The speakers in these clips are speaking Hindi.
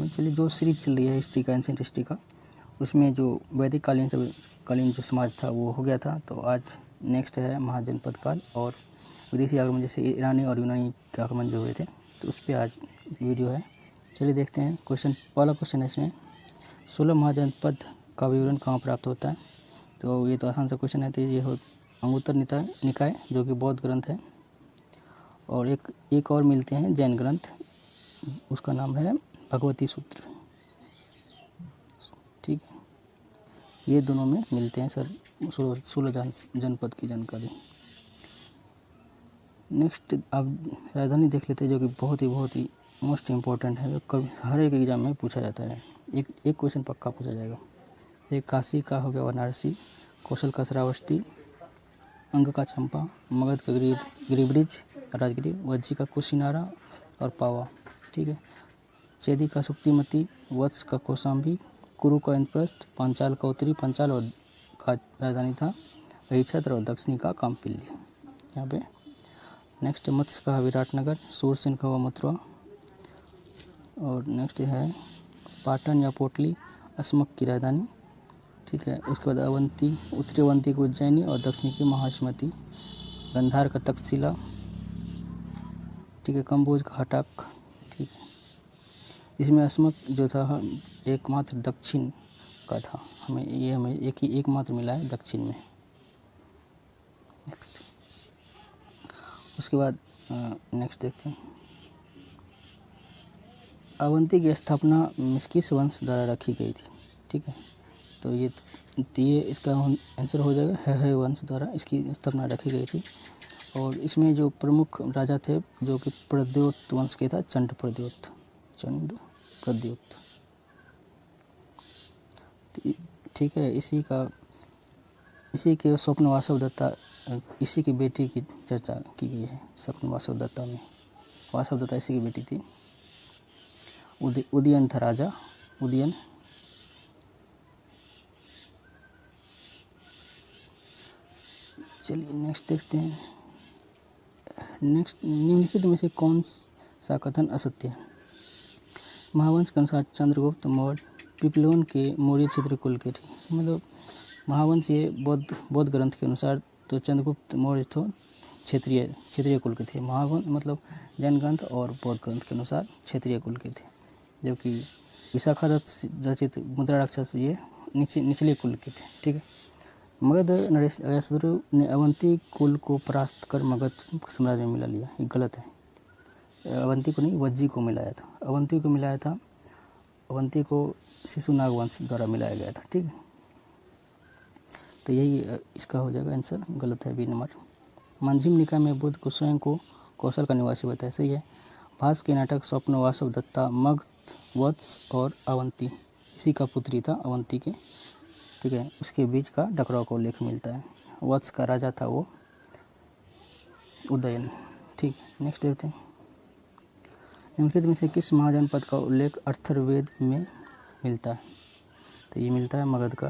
में चलिए जो सीरीज चल रही है हिस्ट्री का, एंशिएंट हिस्ट्री का, उसमें जो वैदिक कालीन जो समाज था वो हो गया था। तो आज नेक्स्ट है महाजनपद काल और विदेशी आगमन, जैसे ईरानी और यूनानी के आगमन जो हुए थे, तो उस पर आज वीडियो है। चलिए देखते हैं। पहला क्वेश्चन है इसमें, 16 महाजनपद का विवरण कहाँ प्राप्त होता है। तो ये तो आसान सा क्वेश्चन है। तो ये हो अंगुत्तर निकाय जो कि बौद्ध ग्रंथ है, और एक और मिलते हैं जैन ग्रंथ, उसका नाम है भगवती सूत्र। ठीक है, ये दोनों में मिलते हैं सर 16 जनपद की जानकारी। नेक्स्ट अब राजधानी देख लेते हैं, जो कि बहुत ही मोस्ट इम्पोर्टेंट है, जो कभी हर एक एग्जाम में पूछा जाता है। एक क्वेश्चन पक्का पूछा जाएगा। एक काशी का हो गया वाराणसी, कौशल का श्रावस्ती, अंग का चंपा, मगध का गिरिब्रिज राजगिरी, वज्जी का कुशीनारा और पावा। ठीक है, चेदी का सुक्तिमती, वत्स का कौशाम्बी, कुरु का इंद्रप्रस्थ, पांचाल का उत्तरी पांचाल और का राजधानी था अहिछत्र, और दक्षिणी का कामपिल्य। यहाँ पे नेक्स्ट मत्स्य का विराटनगर, सूरसेन का हुआ मथुरा, और नेक्स्ट है पाटन या पोटली अस्मक की राजधानी। ठीक है, उसके बाद अवंती, उत्तरी अवंती की उज्जैनी और दक्षिणी की महाश्मती, गंधार का तक्षशिला। ठीक है, कंबोज का हटक। ठीक है, इसमें अस्मक जो था एकमात्र दक्षिण का था, हमें एकमात्र मिला है दक्षिण में। नेक्स्ट, उसके बाद नेक्स्ट देखते हैं, अवंती की स्थापना मिस्किस वंश द्वारा रखी गई थी। ठीक है, तो ये इसका आंसर हो जाएगा, है वंश द्वारा इसकी स्थापना रखी गई थी। और इसमें जो प्रमुख राजा थे जो कि प्रद्योत वंश के था, चंड प्रद्योत। ठीक है, इसी के स्वप्न वासव दत्ता, इसी की बेटी की चर्चा की गई है स्वप्न वासव दत्ता में। वासव दत्ता इसी की बेटी थी। उदयन था राजा, उदयन। चलिए नेक्स्ट देखते हैं। नेक्स्ट, निम्नलिखित में से कौन सा कथन असत्य है। महावंश के अनुसार चंद्रगुप्त मौर्य पिपलोन के मौर्य क्षेत्र कुल के थे। मतलब महावंश ये बौद्ध ग्रंथ के अनुसार तो चंद्रगुप्त मौर्य तो क्षेत्रीय कुल के थे। महावंश मतलब जैन ग्रंथ और बौद्ध ग्रंथ के अनुसार क्षेत्रीय कुल के थे, जबकि विशाखा दत्त रचित मुद्रा राक्षस ये निचले कुल के थे। ठीक है, मगध नरेश अयाशत्रु ने अवंती कुल को परास्त कर मगध साम्राज्य में मिला लिया। ये गलत है, अवंती को नहीं, वज्जी को मिलाया था। अवंती को शिशुनाग वंश द्वारा मिलाया गया था। ठीक है, तो यही इसका हो जाएगा आंसर, गलत है बी नंबर। मंजिम निकाय में बुद्ध को स्वयं को कौशल का निवासी बताया, सही है। भास के नाटक स्वप्न वासव दत्ता मगध, वत्स और अवंती, इसी का पुत्री था अवंती के। ठीक है, उसके बीच का टकराव का उल्लेख मिलता है। वत्स का राजा था वो उदयन। ठीक, नेक्स्ट देखते हैं। निम्नलिखित में से किस महाजनपद का उल्लेख अथर्ववेद में मिलता है। तो ये मिलता है मगध का।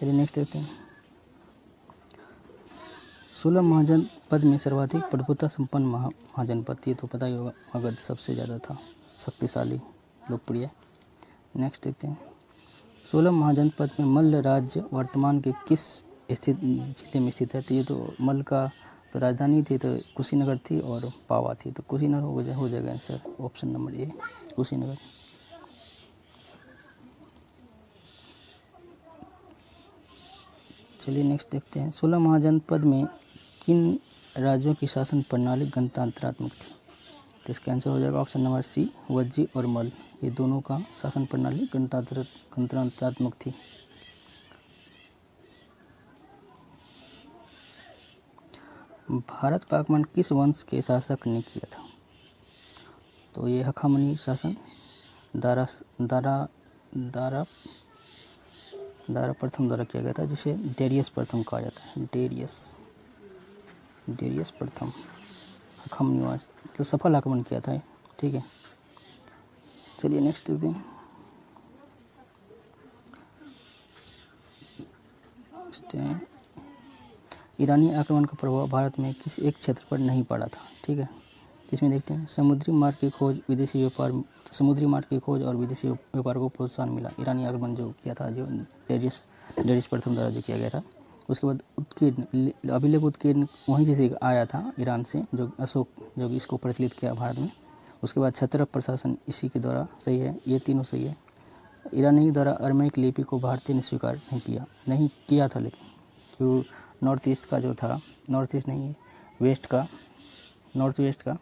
चलिए नेक्स्ट देखते हैं। 16 महाजनपद में सर्वाधिक प्रभुता संपन्न महाजनपद, ये तो पता ही होगा, मगध सबसे ज़्यादा था, शक्तिशाली, लोकप्रिय। नेक्स्ट देखते हैं। 16 महाजनपद में मल्ल राज्य वर्तमान के किस जिले में स्थित है। तो ये तो मल्ल का तो राजधानी थी तो कुशीनगर थी और पावा थी, तो कुशीनगर हो जाएगा answer, option number A, Kushinagar. चलिए नेक्स्ट देखते हैं। 16 महाजनपद में किन राज्यों की शासन प्रणाली गणतंत्रात्मक थी। तो इसका आंसर हो जाएगा ऑप्शन नंबर सी, वज्जी और मल्ल, ये दोनों का शासन प्रणाली गणतंत्रात्मक थी। भारत का आक्रमण किस वंश के शासक ने किया था। तो ये हखामनी शासन दारा प्रथम द्वारा किया गया था, जिसे डेरियस प्रथम कहा जाता है। डेरियस प्रथम हखामनी वंश, मतलब सफल आक्रमण किया था। ठीक है, चलिए नेक्स्ट देखते हैं। ईरानी आक्रमण का प्रभाव भारत में किसी एक क्षेत्र पर नहीं पड़ा था। ठीक है, इसमें देखते हैं समुद्री मार्ग की खोज और विदेशी व्यापार को प्रोत्साहन मिला। ईरानी आक्रमण जो किया था, जो डेरियस प्रथम द्वारा जो किया गया था। उसके बाद उत्कीर्ण, अभिलेख उत्कीर्ण वहीं से आया था, ईरान से, जो अशोक जो इसको प्रचलित किया भारत में। उसके बाद क्षत्रप प्रशासन इसी के द्वारा सही है, ये तीनों सही है। ईरानी द्वारा अरमैक लिपि को भारतीय ने स्वीकार नहीं किया था, लेकिन क्यों नॉर्थ ईस्ट का जो था, नॉर्थ ईस्ट नहीं है, नॉर्थ वेस्ट का,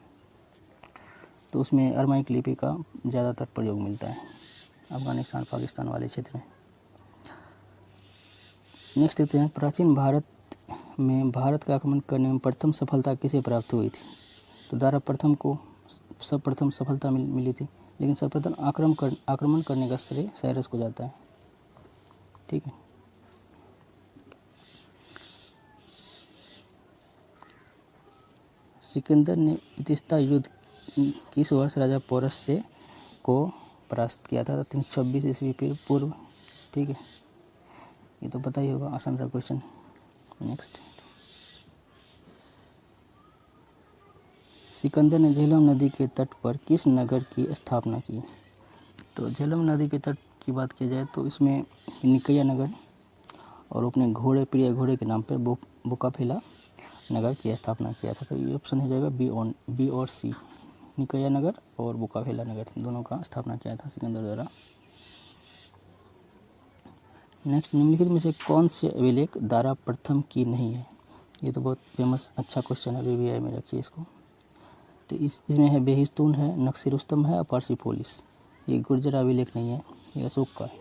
तो उसमें अरमैक लिपि का ज़्यादातर प्रयोग मिलता है, अफगानिस्तान पाकिस्तान वाले क्षेत्र में। नेक्स्ट देखते हैं, प्राचीन भारत में भारत का आक्रमण करने में प्रथम सफलता किसे प्राप्त हुई थी? तो दारा प्रथम को सर्वप्रथम सफलता मिली थी, लेकिन सर्वप्रथम आक्रमण करने का श्रेय साइरस को जाता है। ठीक है। सिकंदर ने तीस्ता युद्ध किस वर्ष राजा पोरस से को परास्त किया था? 326 ईस्वी पूर्व। ठीक है, ये तो पता ही होगा, आसान सा क्वेश्चन। नेक्स्ट, सिकंदर ने झेलम नदी के तट पर किस नगर की स्थापना की? तो झेलम नदी के तट की बात की जाए तो इसमें निकैया नगर और अपने प्रिय घोड़े के नाम पर बुकाफेला नगर की स्थापना किया था। तो ये ऑप्शन हो जाएगा बी और सी, निकैया नगर और बुकाफेला नगर, दोनों का स्थापना किया था सिकंदर द्वारा। नेक्स्ट, निम्नलिखित में से कौन से अभिलेख दारा प्रथम की नहीं है? ये तो बहुत फेमस अच्छा क्वेश्चन है, BBI में रखिए इसको। तो इसमें है बेहिस्तून है, नक्सीरुस्तम है और पर्सिपोलिस। ये गुर्जर अभिलेख नहीं है, ये अशोक का है।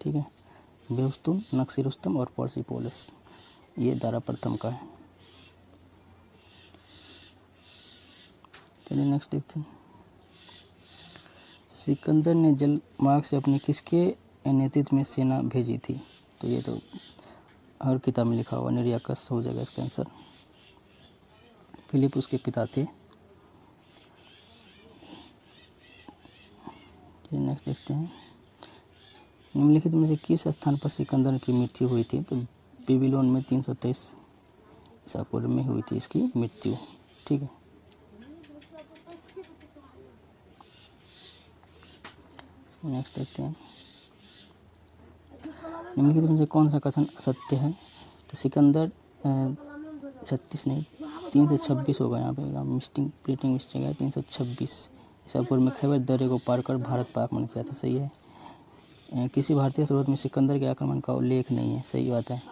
ठीक है, बेहिस्तून, नक्सीरुस्तम और पर्सिपोलिस, ये दारा प्रथम का है। चलिए नेक्स्ट देखते हैं, सिकंदर ने जल मार्ग से अपने किसके नेतृत्व में सेना भेजी थी? तो ये तो हर किताब में लिखा हुआ, निरियाकस हो जाएगा इसका आंसर। फिलिप उसके पिता थे। नेक्स्ट देखते हैं, निम्नलिखित में से किस स्थान पर सिकंदर की मृत्यु हुई थी? तो बेबीलोन में 323 ईसा पूर्व में हुई थी इसकी मृत्यु। ठीक है, नेक्स्ट देखते हैं, निम्नलिखित में से कौन सा कथन असत्य है? तो सिकंदर 3 से 26 होगा, यहाँ पे प्रिंटिंग मिस्टेक है, 326 ईसा पूर्व में खैबर दर्रे को पार कर भारत पर आक्रमण किया था। सही है। किसी भारतीय स्रोत में सिकंदर के आक्रमण का उल्लेख नहीं है। सही बात है।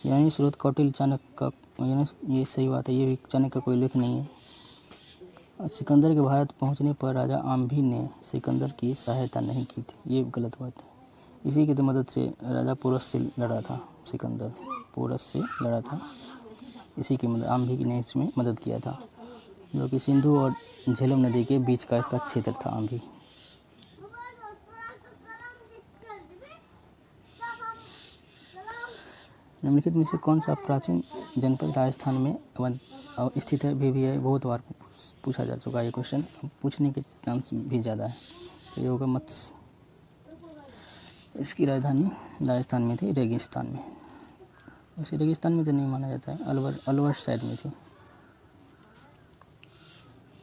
यूनानी स्रोत कौटिल्य चाणक्य का, ये सही बात है, ये भी चाणक्य का कोई उल्लेख नहीं है। सिकंदर के भारत पहुंचने पर राजा आम्भी ने सिकंदर की सहायता नहीं की थी, ये गलत बात है। इसी की तो मदद से राजा पोरस से लड़ा था, सिकंदर पोरस से लड़ा था, इसी की मदद, आम्भी ने इसमें मदद किया था, जो कि सिंधु और झेलम नदी के बीच का इसका क्षेत्र था आम्भी। निम्नलिखित में से कौन सा प्राचीन जनपद राजस्थान में स्थित है? BBI बहुत बार पूछा जा चुका है ये क्वेश्चन, पूछने के चांस भी ज़्यादा है। तो ये होगा मत्स्य। इसकी राजधानी राजस्थान में थी, रेगिस्तान में। वैसे रेगिस्तान में तो नहीं माना जाता है, अलवर साइड में थी।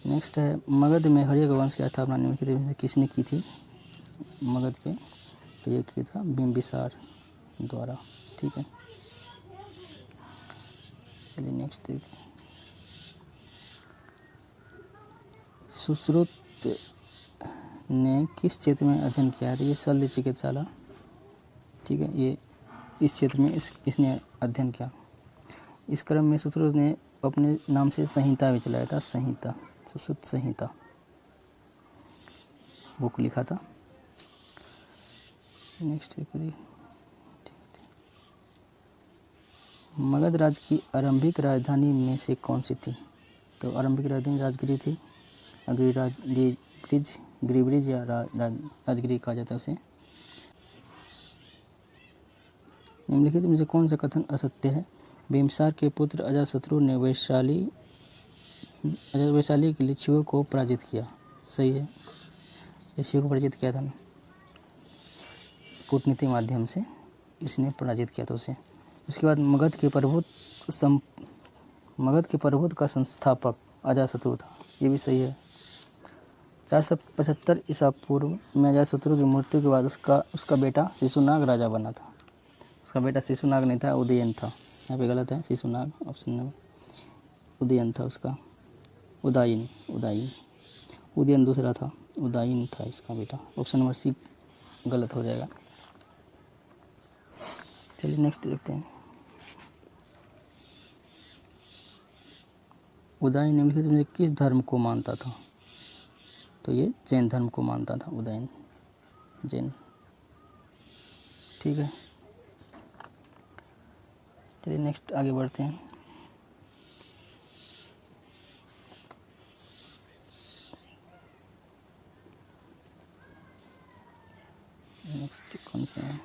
नेक्स्ट है, मगध में हर्यक वंश की स्थापना निम्नलिखित में से किसने की थी मगध पे? तो ये किया था बिंबिसार द्वारा। ठीक है, चलिए नेक्स्ट देखते हैं, सुश्रुत ने किस क्षेत्र में अध्ययन किया है? ये शल्य चिकित्सालय। ठीक है, ये इस क्षेत्र में इसने अध्ययन किया। इस क्रम में सुश्रुत ने अपने नाम से संहिता भी चलाया था, संहिता, सुश्रुत संहिता बुक लिखा था। नेक्स्ट करिए, मगध राज्य की आरंभिक राजधानी में से कौन सी थी? तो आरंभिक राजधानी राजगिरी थी, गिरिब्रिज या राजगिरी कहा जाता है उसे। निम्नलिखित में से कौन सा कथन असत्य है? बिम्बिसार के पुत्र अजातशत्रु ने वैशाली के लिए शिव को पराजित किया। सही है, शिव को पराजित किया था ना, कूटनीतिक माध्यम से इसने पराजित किया था उसे। उसके बाद मगध के प्रभुत्व मगध के प्रभुत्व का संस्थापक अजातशत्रु था, ये भी सही है। 475 ईसा पूर्व में अजातशत्रु की मृत्यु के बाद उसका बेटा शिशुनाग राजा बना था। उसका बेटा शिशुनाग नहीं था, उदयन था। यहाँ पे गलत है, शिशुनाग ऑप्शन नंबर, उदयन था उसका, उदयन उदयन दूसरा था, उदयन था इसका बेटा। ऑप्शन नंबर सी गलत हो जाएगा। चलिए नेक्स्ट देखते हैं। उदयन निम्नलिखित में किस धर्म को मानता था? तो ये जैन धर्म को मानता था उदयन, जैन। ठीक है, चलिए नेक्स्ट आगे बढ़ते हैं। नेक्स्ट कौन सा है?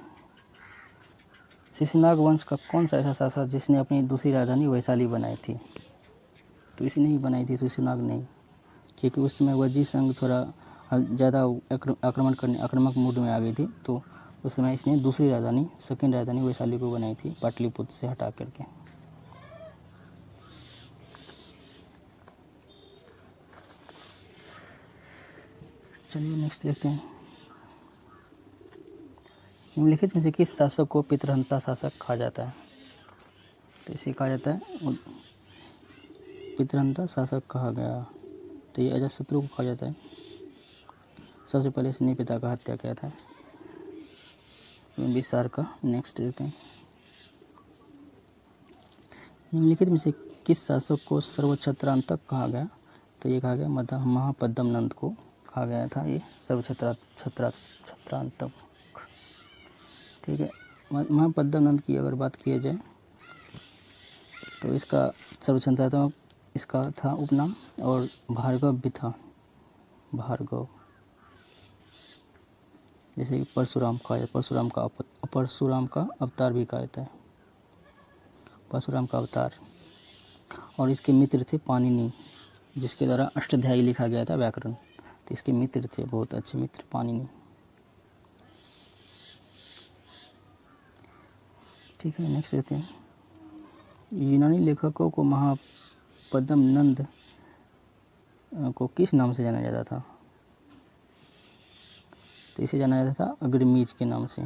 शिशुनाग वंश का कौन सा ऐसा शासक जिसने अपनी दूसरी राजधानी वैशाली बनाई थी? तो इसने ही बनाई थी, शिशुनाग ने, क्योंकि उस समय वज्जी संघ थोड़ा ज़्यादा आक्रामक मूड में आ गई थी, तो उस समय इसने दूसरी राजधानी, सेकेंड राजधानी वैशाली को बनाई थी, पाटलिपुत्र से हटा करके। चलिए नेक्स्ट देखते हैं। निम्नलिखित में से किस शासक को पितृहंता शासक कहा जाता है? तो इसे कहा जाता है पितृहंता शासक कहा गया। तो ये अजातशत्रु को कहा जाता है। सबसे पहले इसने पिता का हत्या किया था, बिम्बिसार का। नेक्स्ट देखते हैं। निम्नलिखित में से किस शासक को सर्वछत्रांतक कहा गया? तो ये कहा गया महापद्म नंद को कहा गया था ये सर्वछत्रांतक। ठीक है, महापद्म नंद की अगर बात की जाए तो इसका सर्वछत्रांतक इसका था उपनाम, और भार्गव भी था, भार्गव। जैसे कि परशुराम कहा जाता है, परशुराम का अवतार भी कहा जाता है, परशुराम का अवतार। और इसके मित्र थे पाणिनि, जिसके द्वारा अष्टाध्यायी लिखा गया था व्याकरण। तो इसके मित्र थे, बहुत अच्छे मित्र, पाणिनि। ठीक है, नेक्स्ट देखते हैं। यूनानी लेखकों को महापद्म नंद को किस नाम से जाना जाता था? तो इसे जाना जाता था अग्रमीज के नाम से।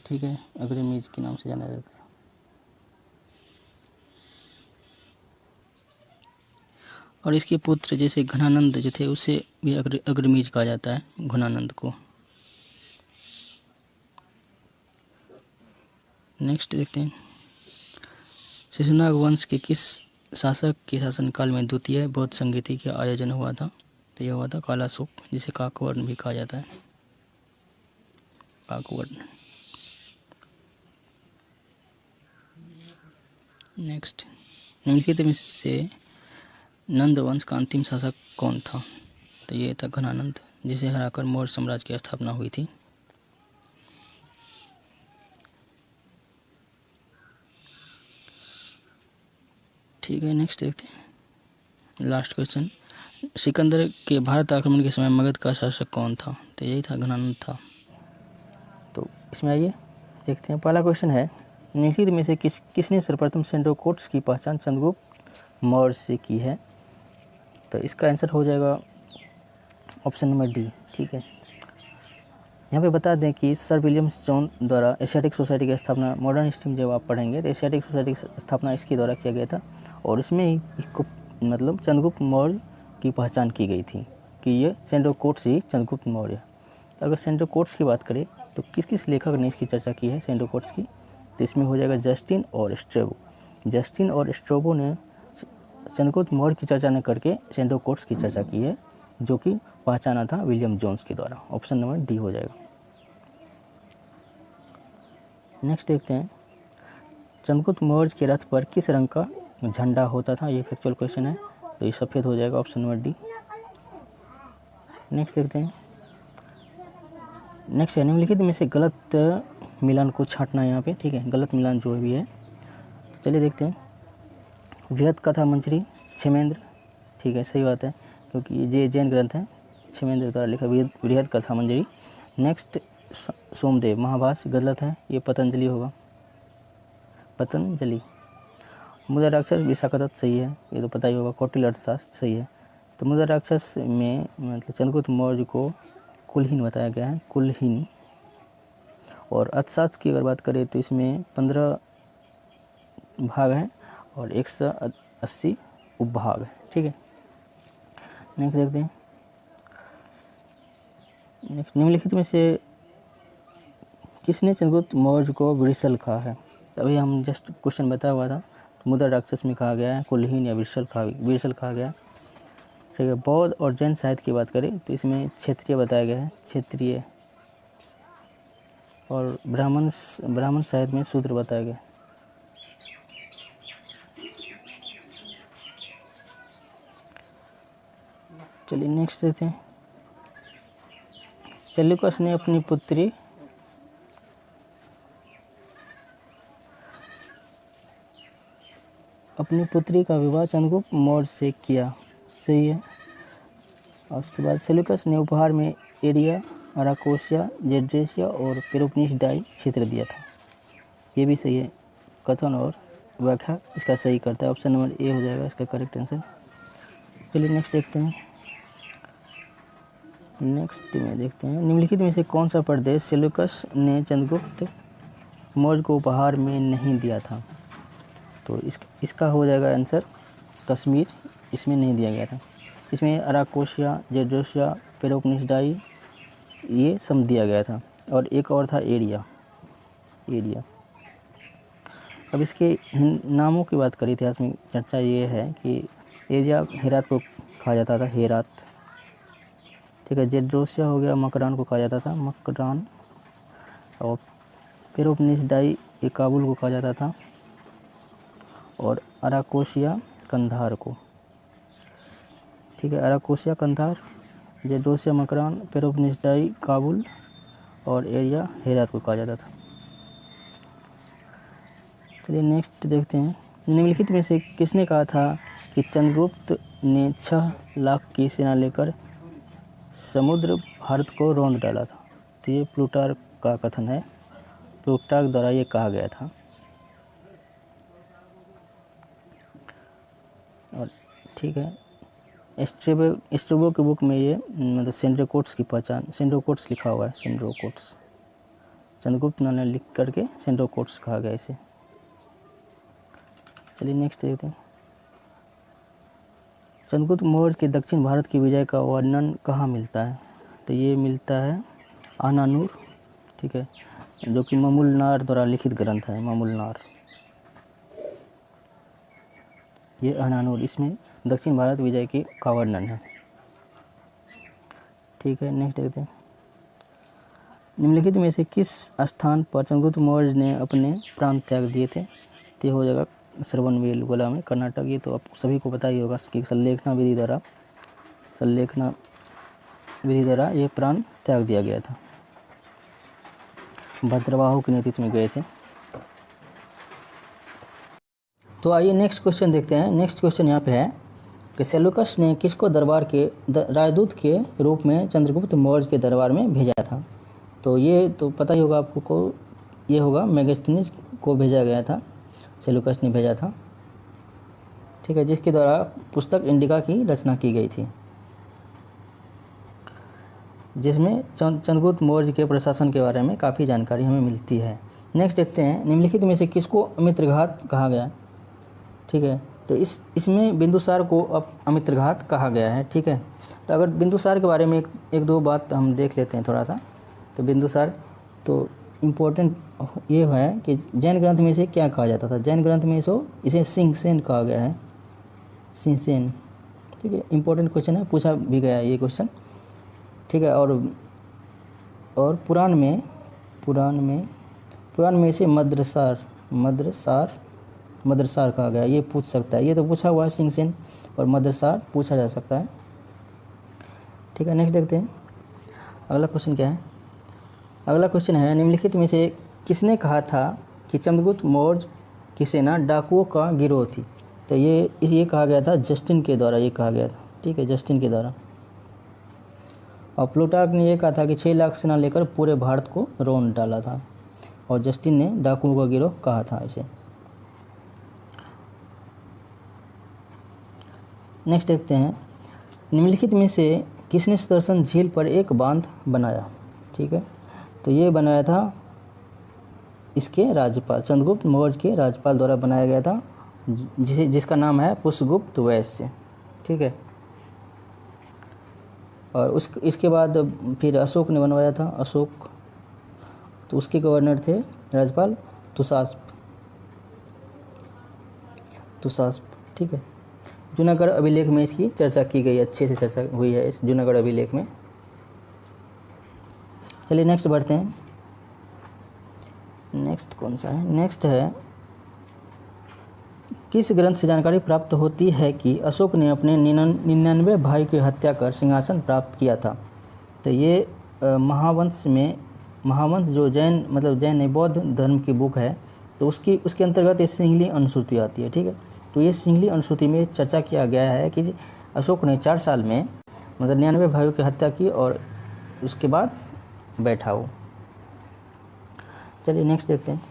ठीक है, अग्रमीज के नाम से जाना जाता था। और इसके पुत्र जैसे घनानंद जो थे, उसे भी अग्रमीज कहा जाता है, घनानंद को। नेक्स्ट देखते हैं। शिशुनाग वंश के किस शासक के शासनकाल में द्वितीय बौद्ध संगीति का आयोजन हुआ था? तो यह हुआ था कालाशोक, जिसे काकवर्ण भी कहा जाता है, काकवर्ण। नेक्स्ट, निम्नलिखित में से नंद वंश का अंतिम शासक कौन था? तो ये था घनानंद, जिसे हराकर मौर्य साम्राज्य की स्थापना हुई थी। ठीक है, नेक्स्ट देखते हैं। लास्ट क्वेश्चन, सिकंदर के भारत आक्रमण के समय मगध का शासक कौन था? तो यही था, घनानंद था। तो इसमें आइए देखते हैं। पहला क्वेश्चन है, निम्नलिखित में से किसने सर्वप्रथम सेंड्रोकोट्स की पहचान चंद्रगुप्त मौर्य से की है? तो इसका आंसर हो जाएगा ऑप्शन नंबर डी। ठीक है, यहाँ पे बता दें कि सर विलियम जॉन द्वारा एशियाटिक सोसाइटी की स्थापना, मॉडर्न हिस्ट्री में जब आप पढ़ेंगे तो एशियाटिक सोसाइटी की स्थापना इसके द्वारा किया गया था, और इसमें ही इसको मतलब चंद्रगुप्त मौर्य की पहचान की गई थी कि ये सेंड्रोकोट्स ही चंद्रगुप्त मौर्य। तो अगर सेंड्रोकोट्स की बात करें तो किस किस लेखक ने इसकी चर्चा की है सेंड्रोकोट्स की? तो इसमें हो जाएगा जस्टिन और स्ट्रैबो। जस्टिन और स्ट्रैबो ने चंद्रगुप्त मौर्य की चर्चा न करके सेंड्रोकोट्स की चर्चा की है, जो कि पहचाना था विलियम जोन्स के द्वारा। ऑप्शन नंबर डी हो जाएगा। नेक्स्ट देखते हैं, चंद्रगुप्त मौर्य के रथ पर किस रंग का झंडा होता था? ये फैक्चुअल क्वेश्चन है, तो ये सफ़ेद हो जाएगा, ऑप्शन नंबर डी। नेक्स्ट देखते हैं। नेक्स्ट है, निम्नलिखित में से गलत मिलान को छांटना है यहाँ पे। ठीक है, गलत मिलान जो भी है, चलिए देखते हैं। बृहद कथा मंजरी क्षेमेंद्र, ठीक है, सही बात है, क्योंकि ये जैन ग्रंथ है, क्षेमेंद्र द्वारा लिखा बृहद कथा मंजरी। नेक्स्ट सोमदेव महाभाष्य, गलत है, ये पतंजलि होगा, पतंजलि। मुद्रा राक्षस विशाखादत्त सही है, ये तो पता ही होगा। कौटिल्य अर्थशास्त्र सही है। तो मुद्रा राक्षस में मतलब चंद्रगुप्त मौर्य को कुलहीन बताया गया है, कुलहीन। और अर्थशास्त्र की अगर बात करें तो इसमें 15 भाग हैं और 180 उपभाग है। ठीक है, नेक्स्ट देखते हैं। नेक्स्ट, निम्नलिखित में से किसने चंद्रगुप्त मौर्य को वृषल कहा है? अभी हम जस्ट क्वेश्चन बताया हुआ था। तो मुद्रा राक्षस में कहा गया है कुलहीन या वृषल कहा गया। ठीक है, बौद्ध और जैन साहित्य की बात करें तो इसमें क्षेत्रीय बताया गया है, क्षेत्रीय। और ब्राह्मण साहित्य में शूद्र बताया गया। चलिए नेक्स्ट देखते हैं। सेल्यूकस ने अपनी पुत्री का विवाह चंद्रगुप्त मौर्य से किया, सही है। और उसके बाद सेल्यूकस ने उपहार में एरिया, अराकोसिया, जेड्रेसिया और पेलोपोनेसियाई क्षेत्र दिया था, ये भी सही है। कथन और व्याख्या इसका सही करता है, ऑप्शन नंबर ए हो जाएगा इसका करेक्ट आंसर। चलिए नेक्स्ट देखते हैं। नेक्स्ट में देखते हैं, निम्नलिखित में से कौन सा प्रदेश सेल्यूकस ने चंद्रगुप्त मौर्य को उपहार में नहीं दिया था? तो इसका हो जाएगा आंसर कश्मीर, इसमें नहीं दिया गया था। इसमें अराकोसिया, जेड्रोसिया, पेलोपोनेसियाई ये सब दिया गया था, और एक और था एरिया। अब इसके नामों की बात करी, इतिहास में चर्चा ये है कि एरिया हेरात को कहा जाता था, हेरात। ठीक है, जेड्रोसिया हो गया मकरान को कहा जाता था, मकरान। और पेलोपोनेसियाई ये काबुल को कहा जाता था, और अराकोसिया कंधार को। ठीक है, अराकोसिया कंधार, जेड्रोसिया मकरान, पेलोपोनेसियाई काबुल और एरिया हेरात को कहा जाता था। चलिए नेक्स्ट देखते हैं। निम्नलिखित में से किसने कहा था कि चंद्रगुप्त ने 6 लाख की सेना लेकर समुद्र भारत को रौंद डाला था? तो ये प्लूटार्क का कथन है, प्लूटार्क द्वारा ये कहा गया था। और ठीक है, स्ट्रेबो की बुक में ये मतलब सेंड्रोकोट्स की पहचान, सेंड्रोकोट्स लिखा हुआ है, सेंड्रोकोट्स। चंद्रगुप्त ने लिख करके सेंड्रोकोट्स कहा गया इसे। चलिए नेक्स्ट देखते हैं। चंद्रगुप्त मौर्य के दक्षिण भारत की विजय का वर्णन कहाँ मिलता है? तो ये मिलता है आहनानूर, ठीक है, जो कि ममुलनार द्वारा लिखित ग्रंथ है, ममुलनार। ये आहनानूर, इसमें दक्षिण भारत विजय की का वर्णन है। ठीक है, नेक्स्ट देखते हैं। निम्नलिखित में से किस स्थान पर चंद्रगुप्त मौर्य ने अपने प्राण त्याग दिए थे? तो ये हो जाएगा श्रवणबेलगोला में, कर्नाटक। ये तो आप सभी को पता ही होगा कि संलेखना विधि द्वारा ये प्राण त्याग दिया गया था। भद्रवाहु के नेतृत्व में गए थे। तो आइए नेक्स्ट क्वेश्चन देखते हैं। नेक्स्ट क्वेश्चन यहाँ पे है कि सेल्यूकस ने किसको दरबार के राजदूत के रूप में चंद्रगुप्त मौर्य के दरबार में भेजा था? तो ये तो पता ही होगा आपको, ये होगा मेगास्थनीज को भेजा गया था, सेल्यूकस ने भेजा था। ठीक है, जिसके द्वारा पुस्तक इंडिका की रचना की गई थी, जिसमें चंद्रगुप्त मौर्य के प्रशासन के बारे में काफ़ी जानकारी हमें मिलती है। नेक्स्ट देखते हैं, निम्नलिखित में से किसको अमित्रघात कहा गया? ठीक है, तो इसमें बिंदुसार को अब अमित्रघात कहा गया है। ठीक है, तो अगर बिंदुसार के बारे में एक दो बात हम देख लेते हैं थोड़ा सा। तो बिंदुसार तो इम्पोर्टेंट ये है कि जैन ग्रंथ में इसे क्या कहा जाता था? जैन ग्रंथ में इसे सिंहसेन कहा गया है, सिंहसेन। ठीक है, इम्पोर्टेंट क्वेश्चन है, पूछा भी गया है ये क्वेश्चन। ठीक है, और पुराण में इसे मद्रसार कहा गया, ये पूछ सकता है, ये तो पूछा हुआ है, सिंहसेन और मद्रसार पूछा जा सकता है। ठीक है, नेक्स्ट देखते हैं अगला क्वेश्चन क्या है। अगला क्वेश्चन है, निम्नलिखित में से किसने कहा था कि चंद्रगुप्त मौर्य की सेना डाकुओं का गिरोह थी? तो ये कहा गया था जस्टिन के द्वारा, ये कहा गया था। ठीक है, जस्टिन के द्वारा। और प्लूटार्क ने यह कहा था कि 6 लाख सेना लेकर पूरे भारत को रौंद डाला था, और जस्टिन ने डाकुओं का गिरोह कहा था इसे। नेक्स्ट देखते हैं, निम्नलिखित में से किसने सुदर्शन झील पर एक बांध बनाया? ठीक है, तो ये बनाया था इसके राज्यपाल चंद्रगुप्त मौर्य के राज्यपाल द्वारा बनाया गया था, जिसका नाम है पुष्पगुप्त वैश्य। ठीक है, और इसके बाद फिर अशोक ने बनवाया था, अशोक, तो उसके गवर्नर थे राज्यपाल तुषास्प। ठीक है, जूनागढ़ अभिलेख में इसकी चर्चा की गई, अच्छे से चर्चा हुई है इस जूनागढ़ अभिलेख में। चलिए नेक्स्ट बढ़ते हैं। नेक्स्ट कौन सा है? नेक्स्ट है, किस ग्रंथ से जानकारी प्राप्त होती है कि अशोक ने अपने 99 भाई की हत्या कर सिंहासन प्राप्त किया था? तो ये महावंश जो जैन नहीं बौद्ध धर्म की बुक है, तो उसके अंतर्गत ये सिंहली अनुश्रुति आती है। ठीक है, तो ये सिंहली अनुश्रुति में चर्चा किया गया है कि अशोक ने 4 साल में 99 भाइयों की हत्या की और उसके बाद बैठा हो। चलिए नेक्स्ट देखते हैं।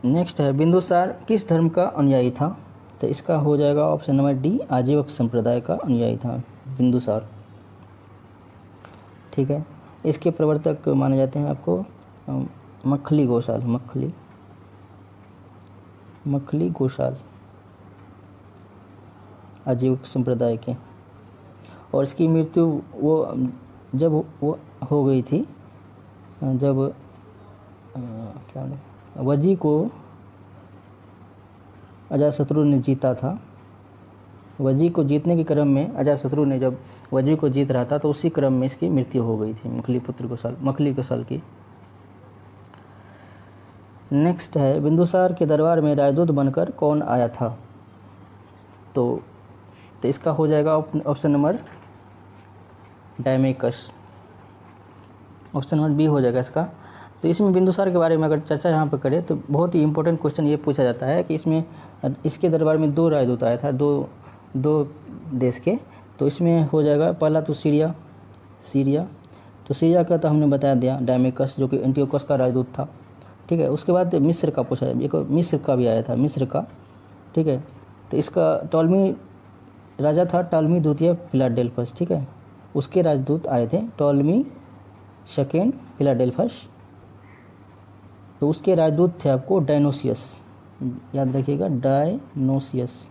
नेक्स्ट है, बिंदुसार किस धर्म का अनुयायी था? तो इसका हो जाएगा ऑप्शन नंबर डी, आजीवक संप्रदाय का अनुयायी था बिंदुसार। ठीक है, इसके प्रवर्तक माने जाते हैं आपको मखली गोशाल आजीवक संप्रदाय के। और इसकी मृत्यु जब वो हो गई थी, जब वजी को अजातशत्रु ने जीता था। वजी को जीतने के क्रम में अजातशत्रु ने जब वजी को जीत रहा था, तो उसी क्रम में इसकी मृत्यु हो गई थी, मखली गोशाल की। नेक्स्ट है, बिंदुसार के दरबार में राजदूत बनकर कौन आया था? तो इसका हो जाएगा option number डायमेकस, option number B हो जाएगा इसका। तो इसमें बिंदुसार के बारे में अगर चर्चा यहाँ पर करें तो बहुत ही इंपॉर्टेंट क्वेश्चन ये पूछा जाता है कि इसके दरबार में 2 राजदूत आया था, दो देश के। तो इसमें हो जाएगा पहला तो सीरिया, तो सीरिया का तो हमने बता दिया, डायमेकस जो कि एंटियोकस का राजदूत था। ठीक है, उसके बाद मिस्र का पूछा, एक मिस्र का भी आया था, मिस्र का। ठीक है, तो इसका टॉलमी राजा था, टॉलमी द्वितीय फिलाडेल्फस। ठीक है, उसके राजदूत आए थे टॉलमी सेकेंड फिलाडेल्फस। तो उसके राजदूत थे आपको डायनोसियस, याद रखिएगा डायनोसियस,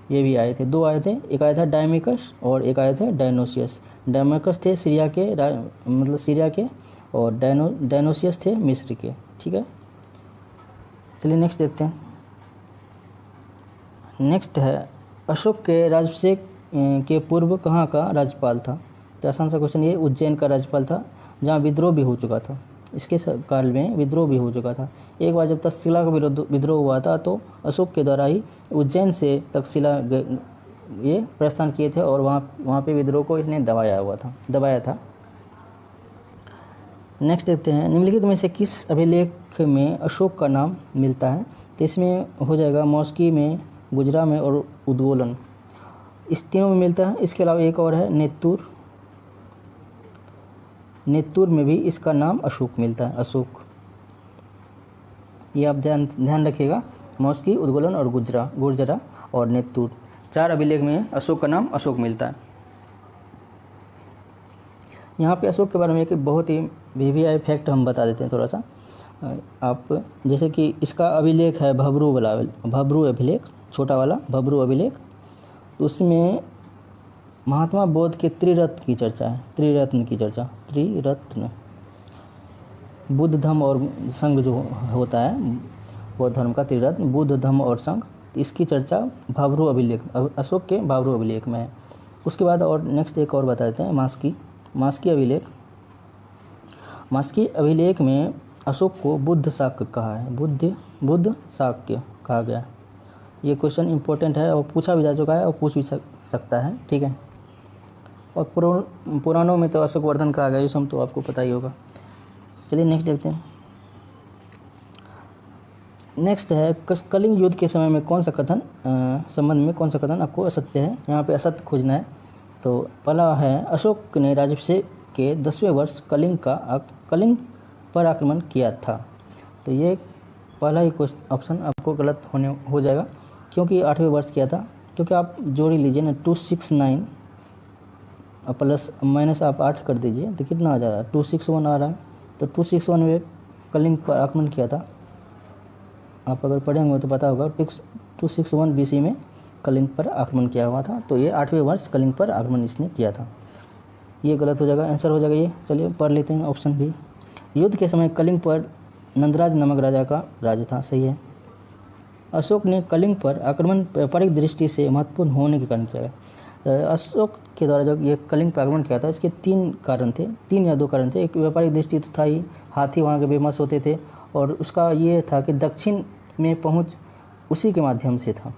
ये भी आए थे, 2 आए थे, एक आया था डायमेकस और एक आए थे डायनोसियस। डायमेकस थे सीरिया के और डायनोसियस थे मिस्र के। ठीक है, चलिए नेक्स्ट देखते हैं। नेक्स्ट है, अशोक के राज्याभिषेक के पूर्व कहाँ का राज्यपाल था? तो आसान सा क्वेश्चन, ये उज्जैन का राज्यपाल था, जहाँ विद्रोह भी हो चुका था, इसके काल में विद्रोह भी हो चुका था। एक बार जब तक्षशिला का विद्रोह हुआ था, तो अशोक के द्वारा ही उज्जैन से तक्षशिला ये प्रस्थान किए थे और वहाँ पे विद्रोह को इसने दबाया था। नेक्स्ट देखते हैं, निम्नलिखित में से किस अभिलेख में अशोक का नाम मिलता है? तो इसमें हो जाएगा मौस्की में, गुजरा में और उद्गोलन, इस तीनों में मिलता है। इसके अलावा एक और है नेत्तूर में भी इसका नाम अशोक मिलता है, अशोक। ये आप ध्यान रखिएगा, मौस्की, उद्गोलन और गुर्जरा और नेत्तूर, 4 अभिलेख में अशोक का नाम अशोक मिलता है। यहाँ पे अशोक के बारे में एक बहुत ही वीवीआई फैक्ट हम बता देते हैं थोड़ा सा आप, जैसे कि इसका अभिलेख है भब्रू अभिलेख, छोटा वाला भब्रू अभिलेख। उसमें महात्मा बोध के त्रिरत्न की चर्चा है, त्रिरत्न, बुद्ध धम्म और संघ जो होता है बौद्ध धर्म का त्रिरत्न, बुद्ध धम्म और संघ, इसकी चर्चा भब्रू अभिलेख, अशोक के भब्रू अभिलेख में है। उसके बाद और नेक्स्ट एक और बता देते हैं, मास्की अभिलेख में अशोक को बुद्ध शाक्य कहा है, बुद्ध शाक्य कहा गया। ये क्वेश्चन इंपॉर्टेंट है और पूछा भी जा चुका है और पूछ भी सकता है। ठीक है, और पुराणों में तो अशोक वर्धन कहा गया, ये सब तो आपको पता ही होगा। चलिए नेक्स्ट देखते हैं। नेक्स्ट है, कलिंग युद्ध के समय में संबंध में कौन सा कथन आपको असत्य है? यहाँ पे असत्य खोजना है। तो पहला है, अशोक ने राज्याभिषेक के 10वें वर्ष कलिंग पर आक्रमण किया था। तो ये पहला ही ऑप्शन आपको गलत हो जाएगा, क्योंकि 8वें वर्ष किया था। क्योंकि आप जोड़ ही लीजिए ना, 269 प्लस माइनस आप 8 कर दीजिए तो कितना आ जाएगा, 261 आ रहा है। तो 261 में कलिंग पर आक्रमण किया था। आप अगर पढ़े होंगे तो पता होगा, 261 BC में कलिंग पर आक्रमण किया हुआ था। तो ये 8वें वर्ष कलिंग पर आक्रमण इसने किया था। ये गलत हो जाएगा, आंसर हो जाएगा ये। चलिए पढ़ लेते हैं ऑप्शन भी। युद्ध के समय कलिंग पर नंदराज नामक राजा का राज था, सही है। अशोक ने कलिंग पर आक्रमण व्यापारिक दृष्टि से महत्वपूर्ण होने के कारण किया। अशोक के द्वारा जब ये कलिंग पर आक्रमण किया था, इसके 3 कारण थे, 3 या 2 कारण थे। एक व्यापारिक दृष्टि तो था ही, हाथी वहाँ के फेमस होते थे, और उसका ये था कि दक्षिण में पहुँच उसी के माध्यम से था,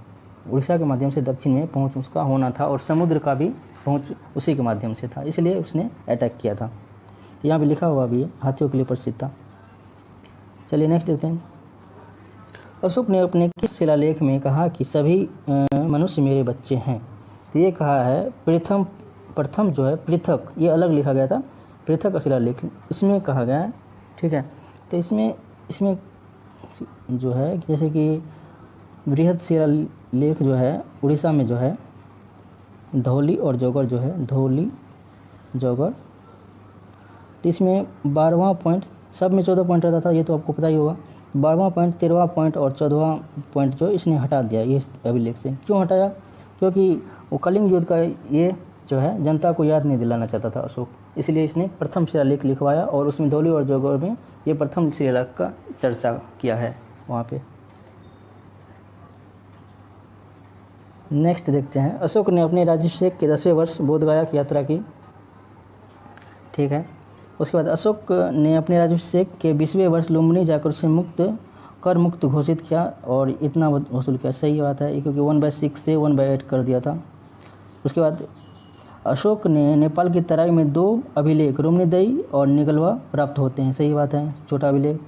उड़ीसा के माध्यम से दक्षिण में पहुँच उसका होना था, और समुद्र का भी पहुँच उसी के माध्यम से था, इसलिए उसने अटैक किया था। यहाँ भी लिखा हुआ भी है, हाथियों के लिए प्रसिद्ध था। चलिए नेक्स्ट देखते हैं। अशोक ने अपने किस शिलालेख में कहा कि सभी मनुष्य मेरे बच्चे हैं? तो ये कहा है प्रथम जो है पृथक, ये अलग लिखा गया था, पृथक शिलालेख इसमें कहा गया है, ठीक है। तो इसमें जो है जैसे कि बृहद शिलालेख जो है उड़ीसा में जो है धौली और जौगड़ जो है, धौली जौगड़, तो इसमें 12वां पॉइंट, सब में 14 पॉइंट रहता था, ये तो आपको पता ही होगा। 12वां पॉइंट, 13वां पॉइंट और 14वां पॉइंट जो इसने हटा दिया ये अभिलेख से। क्यों हटाया? क्योंकि वो कलिंग युद्ध का ये जो है जनता को याद नहीं दिलाना चाहता था अशोक, इसलिए इसने प्रथम शिलालेख लिखवाया, और उसमें धौली और जौगड़ में ये प्रथम शिलालेख का चर्चा किया है वहाँ पे। नेक्स्ट देखते हैं। अशोक ने अपने राज्याभिषेक के 10वें वर्ष बोधगया की यात्रा की, ठीक है। उसके बाद अशोक ने अपने राज्याभिषेक के 20वें वर्ष लुम्बिनी जाकर उसे कर मुक्त घोषित किया और इतना वसूल किया, सही बात है, क्योंकि 1/6 से 1/8 कर दिया था। उसके बाद अशोक ने नेपाल की तराई में 2 अभिलेख रुम्नीदेई और निगलवा प्राप्त होते हैं, सही बात है, छोटा अभिलेख।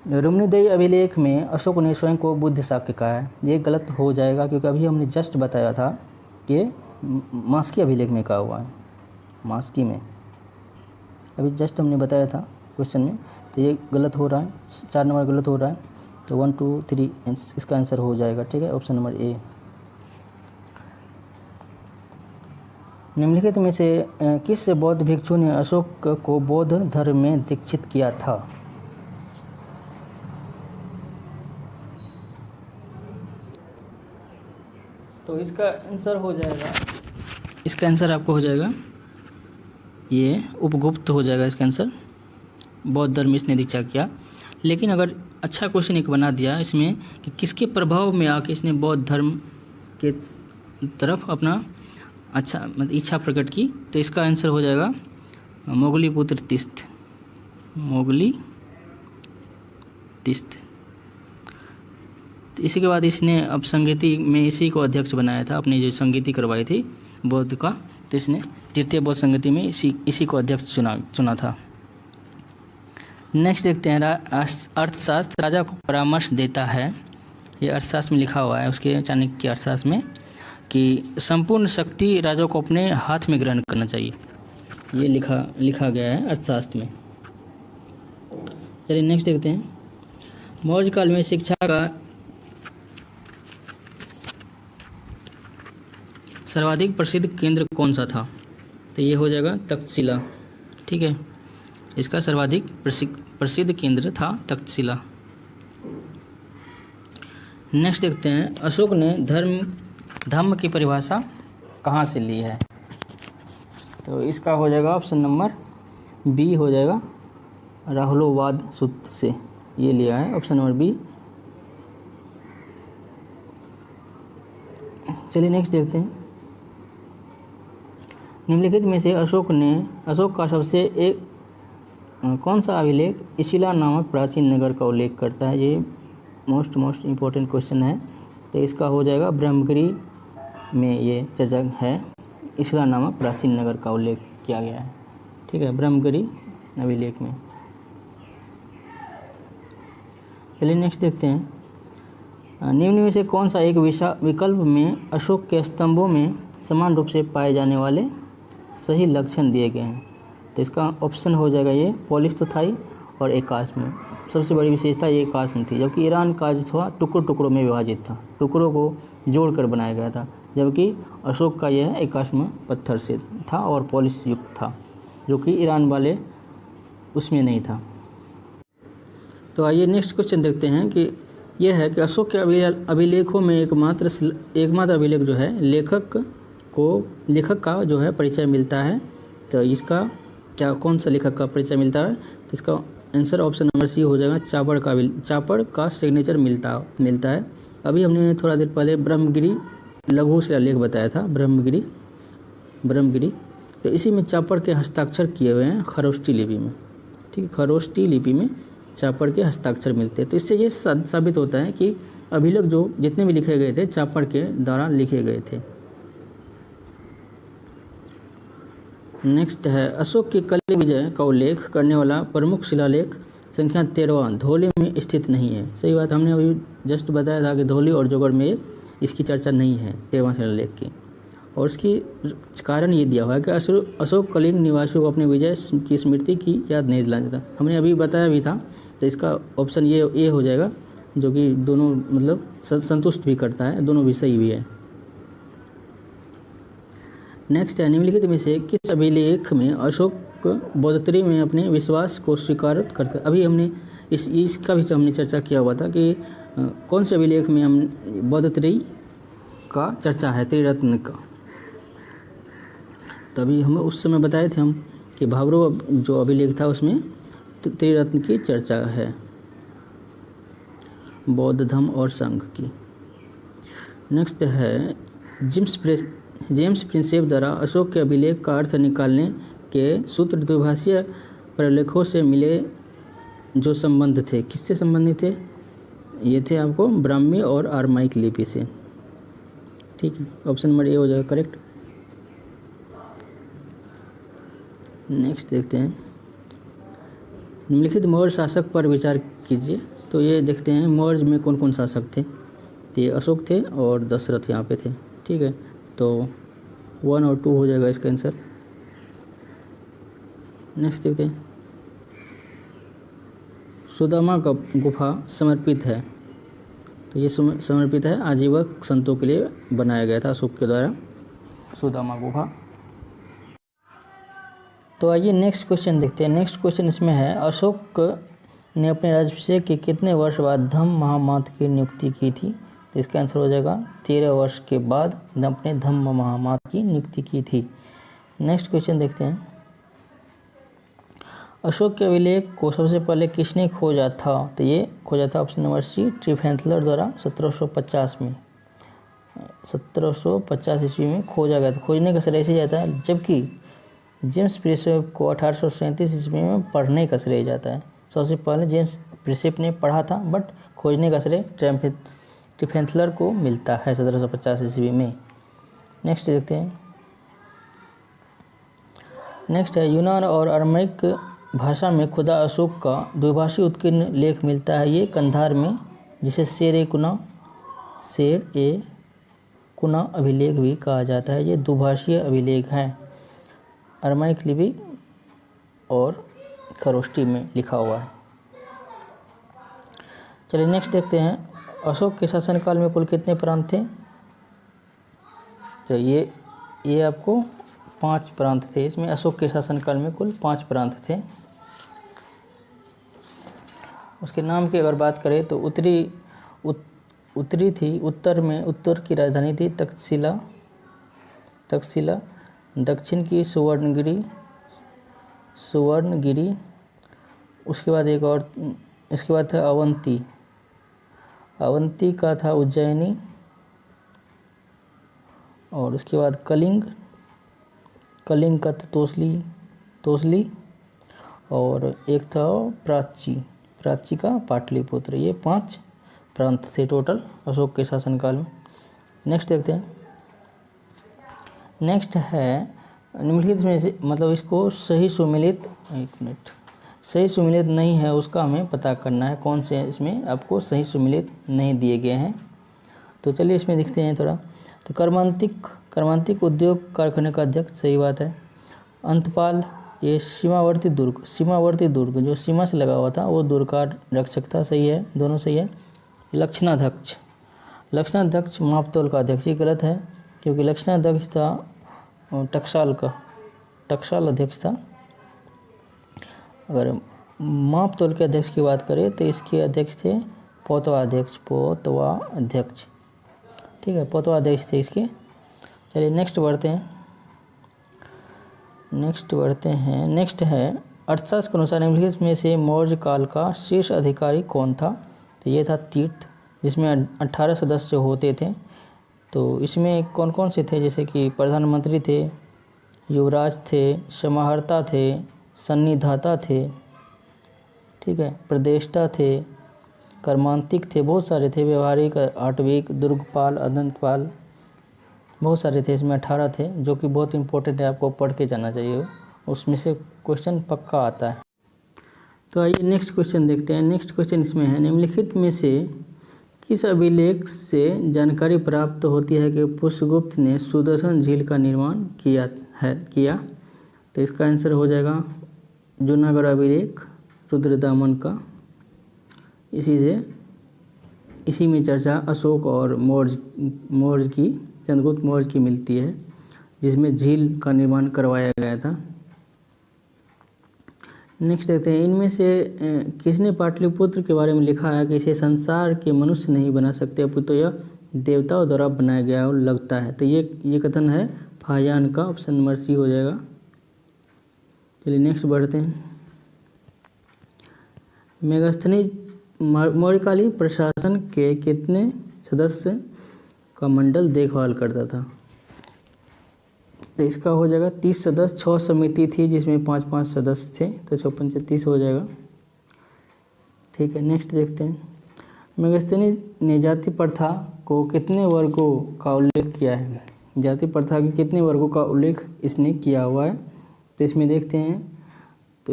रुम्नीदेई अभिलेख में अशोक ने स्वयं को बुद्ध शाक्य कहा है, ये गलत हो जाएगा, क्योंकि अभी हमने जस्ट बताया था कि मास्की अभिलेख में कहा हुआ है, मास्की में अभी जस्ट हमने बताया था क्वेश्चन में, तो ये गलत हो रहा है, 4 नंबर गलत हो रहा है। तो 1 2 3 इसका आंसर हो जाएगा, ठीक है, ऑप्शन नंबर ए। निम्नलिखित में से किस बौद्ध भिक्षु ने अशोक को बौद्ध धर्म में दीक्षित किया था? तो इसका आंसर हो जाएगा, इसका आंसर आपको हो जाएगा ये उपगुप्त हो जाएगा इसका आंसर। बौद्ध धर्म इसने दीक्षा किया। लेकिन अगर अच्छा क्वेश्चन एक बना दिया इसमें कि किसके प्रभाव में आके इसने बौद्ध धर्म के तरफ अपना अच्छा मतलब इच्छा प्रकट की, तो इसका आंसर हो जाएगा मोगली पुत्र तिस्त, मोगली तिस्त। तो इसी के बाद इसने अब संगीति में इसी को अध्यक्ष बनाया था, अपनी जो संगीति करवाई थी बौद्ध का, तो इसने तृतीय बौद्ध संगति में इसी को अध्यक्ष चुना था। नेक्स्ट देखते हैं, अर्थशास्त्र राजा को परामर्श देता है। ये अर्थशास्त्र में लिखा हुआ है, उसके चाणक्य अर्थशास्त्र में, कि संपूर्ण शक्ति राजा को अपने हाथ में ग्रहण करना चाहिए, ये लिखा गया है अर्थशास्त्र में। चलिए नेक्स्ट देखते हैं। मौर्य काल में शिक्षा का सर्वाधिक प्रसिद्ध केंद्र कौन सा था? तो ये हो जाएगा तक्षशिला, ठीक है, इसका सर्वाधिक प्रसिद्ध केंद्र था तक्षशिला। नेक्स्ट देखते हैं, अशोक ने धम्म की परिभाषा कहाँ से ली है? तो इसका हो जाएगा ऑप्शन नंबर बी हो जाएगा, राहुलोवाद सूत्र से ये लिया है, ऑप्शन नंबर बी। चलिए नेक्स्ट देखते हैं। निम्नलिखित में से अशोक का सबसे एक कौन सा अभिलेख इशिला नामक प्राचीन नगर का उल्लेख करता है? ये मोस्ट इम्पोर्टेंट क्वेश्चन है। तो इसका हो जाएगा ब्रह्मगिरी में ये चर्चा है, इशिला नामक प्राचीन नगर का उल्लेख किया गया है, ठीक है, ब्रह्मगिरी अभिलेख में। चलिए नेक्स्ट देखते हैं। निम्न में से कौन सा एक विकल्प में अशोक के स्तंभों में समान रूप से पाए जाने वाले सही लक्षण दिए गए हैं? तो इसका ऑप्शन हो जाएगा ये पॉलिश तो था ही, और एकाश्म में। सबसे बड़ी विशेषता ये एकाश्म थी, जबकि ईरान का जो था टुकड़ों टुकड़ों में विभाजित था, टुकड़ों को जोड़कर बनाया गया था, जबकि अशोक का यह एकाश्म पत्थर से था और पॉलिश युक्त था, जो कि ईरान वाले उसमें नहीं था। तो आइए नेक्स्ट क्वेश्चन देखते हैं कि यह है कि अशोक के अभिलेखों में एकमात्र अभिलेख जो है लेखक का जो है परिचय मिलता है। तो इसका क्या, कौन सा लेखक का परिचय मिलता है? तो इसका आंसर ऑप्शन नंबर सी हो जाएगा, चापड़ का सिग्नेचर मिलता है। अभी हमने थोड़ा देर पहले ब्रह्मगिरी लघु शिलालेख बताया था, ब्रह्मगिरी, तो इसी में चापड़ के हस्ताक्षर किए हुए हैं खरोष्टी लिपि में। ठीक है, खरोष्टी लिपि में चापड़ के हस्ताक्षर मिलते हैं। तो इससे ये साबित होता है कि अभिलेख जो जितने भी लिखे गए थे चापड़ के द्वारा लिखे गए थे। नेक्स्ट है, अशोक की कलिंग विजय का उल्लेख करने वाला प्रमुख शिलालेख संख्या 13 धौली में स्थित नहीं है। सही बात, हमने अभी जस्ट बताया था कि धौली और जोगढ़ में इसकी चर्चा नहीं है 13वां शिलालेख की, और इसकी कारण ये दिया हुआ है कि अशोक कलिंग निवासियों को अपने विजय की स्मृति की याद नहीं दिलाना चाहता। हमने अभी बताया भी था, तो इसका ऑप्शन ये हो जाएगा, जो कि दोनों मतलब संतुष्ट भी करता है, दोनों भी सही भी है। नेक्स्ट है, निम्नलिखित में से किस अभिलेख में अशोक बौद्धत्री में अपने विश्वास को स्वीकार करते? अभी हमने इसका भी हमने चर्चा किया हुआ था कि कौन से अभिलेख में हम बौद्धत्री का चर्चा है, त्रिरत्न का। तभी हमें उस समय बताए थे हम कि भाबरो जो अभिलेख था उसमें त्रिरत्न की चर्चा है, बौद्ध धम्म और संघ की। नेक्स्ट है, जेम्स प्रिंसेप द्वारा अशोक के अभिलेख का अर्थ निकालने के सूत्र द्विभाषीय प्रलेखों से मिले जो संबंध थे, किससे संबंधित थे? ये थे आपको ब्राह्मी और आरमाइक लिपि से। ठीक है, ऑप्शन नंबर ए हो जाएगा करेक्ट। नेक्स्ट देखते हैं, निम्नलिखित मौर्य शासक पर विचार कीजिए। तो ये देखते हैं मौर्य में कौन कौन शासक थे। तो ये अशोक थे और दशरथ यहाँ पे थे। ठीक है, तो 1 और 2 हो जाएगा इसका आंसर। नेक्स्ट देखते हैं, सुदामा का गुफा समर्पित है। तो ये समर्पित है, आजीवक संतों के लिए बनाया गया था अशोक के द्वारा, सुदामा गुफा। तो आइए नेक्स्ट क्वेश्चन देखते हैं। नेक्स्ट क्वेश्चन इसमें है, अशोक ने अपने राज्याभिषेक के कितने वर्ष बाद धम्म महामात की नियुक्ति की थी? तो इसका आंसर हो जाएगा 13 वर्ष के बाद अपने धम्म महामात की नियुक्ति की थी। नेक्स्ट क्वेश्चन देखते हैं, अशोक के अभिलेख को सबसे पहले किसने खोजा था? तो ये खोजा था ऑप्शन नंबर सी, ट्रिफेंथलर द्वारा 1750 में, 1750 ईस्वी में खोजा गया था। खोजने का श्रेय से जाता है, जबकि जेम्स प्रिंसेप को 1837 ईस्वी में पढ़ने का श्रेय जाता है। सबसे पहले जेम्स प्रिंसेप ने पढ़ा था, बट खोजने का श्रेय ट्रिफेंथलर को मिलता है 1750 ईस्वी में। नेक्स्ट देखते हैं, नेक्स्ट है, यूनान और अरमैक भाषा में खुदा अशोक का द्विभाषी उत्कीर्ण लेख मिलता है। ये कंधार में, जिसे शेर ए कुना अभिलेख भी कहा जाता है। ये द्विभाषीय अभिलेख है, अरमाइक लिपि और खरोष्टी में लिखा हुआ है। चलिए नेक्स्ट देखते हैं, अशोक के शासनकाल में कुल कितने प्रांत थे? तो ये आपको 5 प्रांत थे। इसमें अशोक के शासनकाल में कुल 5 प्रांत थे। उसके नाम की अगर बात करें तो उत्तरी थी, उत्तर की राजधानी थी तक्षशिला, दक्षिण की सुवर्णगिरी, उसके बाद एक और, इसके बाद था अवंती का था उज्जैनी, और उसके बाद कलिंग का था तोसली, और एक था प्राची का पाटलिपुत्र। ये 5 प्रांत थे टोटल अशोक के शासनकाल में। नेक्स्ट देखते हैं, नेक्स्ट है, निम्नलिखित में से मतलब इसको सही सुमेलित नहीं है उसका हमें पता करना है, कौन से इसमें आपको सही सुमेलित नहीं दिए गए हैं। तो चलिए इसमें देखते हैं थोड़ा। तो कर्मांतिक उद्योग कारखाने का अध्यक्ष, सही बात है। ये सीमावर्ती दुर्ग जो सीमा से लगा हुआ था वो दुर्ग का रक्षक था, सही है, दोनों सही है। लक्षणाध्यक्ष मापतोल का अध्यक्ष, ये गलत है क्योंकि लक्षणाध्यक्ष था टकसाल अध्यक्ष था। अगर मापतोल के अध्यक्ष की बात करें तो इसके अध्यक्ष थे पोतवा अध्यक्ष, ठीक है, पोतवा अध्यक्ष थे इसके। चलिए नेक्स्ट बढ़ते हैं। नेक्स्ट है अर्थशास्त्र के अनुसार निम्नलिखित में से मौर्य काल का शीर्ष अधिकारी कौन था? तो ये था तीर्थ, जिसमें 18 सदस्य होते थे। तो इसमें कौन कौन से थे, जैसे कि प्रधानमंत्री थे, युवराज थे, समाहर्ता थे, सन्निधाता थे, ठीक है, प्रदेष्टा थे, कर्मांतिक थे, बहुत सारे थे, व्यवहारिक, आटविक, दुर्गपाल, अदंतपाल, बहुत सारे थे। इसमें 18 थे, जो कि बहुत इंपॉर्टेंट है, आपको पढ़ के जाना चाहिए, उसमें से क्वेश्चन पक्का आता है। तो आइए नेक्स्ट क्वेश्चन देखते हैं। नेक्स्ट क्वेश्चन इसमें है, निम्नलिखित में से किस अभिलेख से जानकारी प्राप्त होती है कि पुष्यगुप्त ने सुदर्शन झील का निर्माण किया? तो इसका आंसर हो जाएगा जूनागढ़ अभिलेख रुद्रदामन का। इसी में चर्चा अशोक और चंद्रगुप्त मौर्य की मिलती है, जिसमें झील का निर्माण करवाया गया था। नेक्स्ट देखते हैं, इनमें से किसने पाटलिपुत्र के बारे में लिखा है कि इसे संसार के मनुष्य नहीं बना सकते, अपितु यह देवताओं द्वारा बनाया गया और लगता है? तो ये कथन है फाहियान का, ऑप्शन नंबर सी हो जाएगा। चलिए नेक्स्ट बढ़ते हैं। मेगास्थनीज मौर्यकालीन प्रशासन के कितने सदस्य का मंडल देखभाल करता था? तो इसका हो जाएगा 30 सदस्य। 6 समिति थी जिसमें 5-5 सदस्य थे, तो 6-5-30 हो जाएगा, ठीक है। नेक्स्ट देखते हैं, मेगास्थनीज ने जाति प्रथा को कितने वर्गों का उल्लेख किया है? जाति प्रथा के कितने वर्गों का उल्लेख इसने किया हुआ है? तो इसमें देखते हैं, तो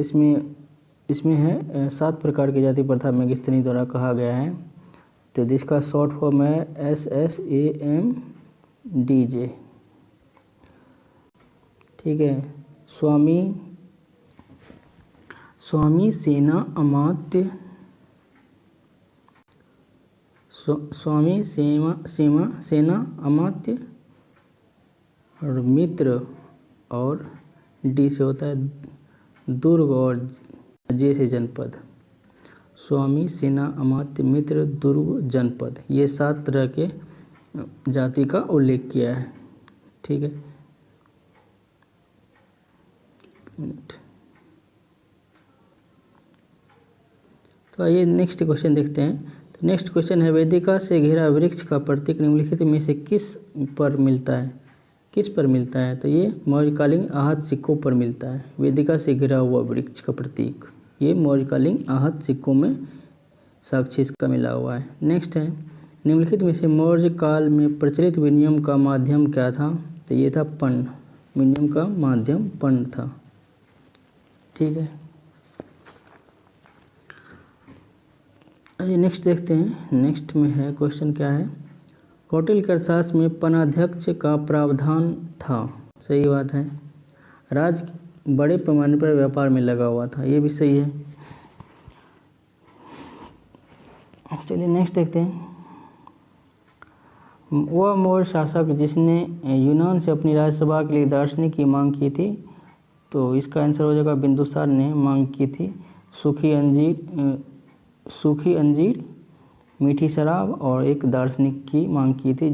इसमें है 7 प्रकार की जाति प्रथा मेगास्थनी द्वारा कहा गया है। तो जिसका शॉर्ट फॉर्म है SSAMDJ, ठीक है। स्वामी सेना अमात्य और मित्र, और डी से होता है दुर्ग, और जे से जनपद। स्वामी, सेना, अमात्य, मित्र, दुर्ग, जनपद, ये 7 तरह के जाति का उल्लेख किया है, ठीक है। तो आइए नेक्स्ट क्वेश्चन देखते हैं। तो नेक्स्ट क्वेश्चन है, वेदिका से घिरा वृक्ष का प्रतीक निम्नलिखित में से किस पर मिलता है? तो ये मौर्यकालीन आहत सिक्कों पर मिलता है। वेदिका से घिरा हुआ वृक्ष का प्रतीक, ये मौर्यकालीन आहत सिक्कों में साक्ष्य इसका मिला हुआ है। नेक्स्ट है, निम्नलिखित में से मौर्य काल में प्रचलित विनिमय का माध्यम क्या था? तो ये था पण्य, विनिमय का माध्यम पण्य था, ठीक है। आइए नेक्स्ट देखते हैं। नेक्स्ट में है क्वेश्चन क्या है, कौटिल्य के अर्थशास्त्र में पणाध्यक्ष का प्रावधान था, सही बात है। राज बड़े पैमाने पर व्यापार में लगा हुआ था, ये भी सही है। चलिए नेक्स्ट देखते हैं, वह मौर्य शासक जिसने यूनान से अपनी राज्यसभा के लिए दार्शनिक की मांग की थी? तो इसका आंसर हो जाएगा बिंदुसार ने मांग की थी। सूखी अंजीर, मीठी शराब और एक दार्शनिक की मांग की थी,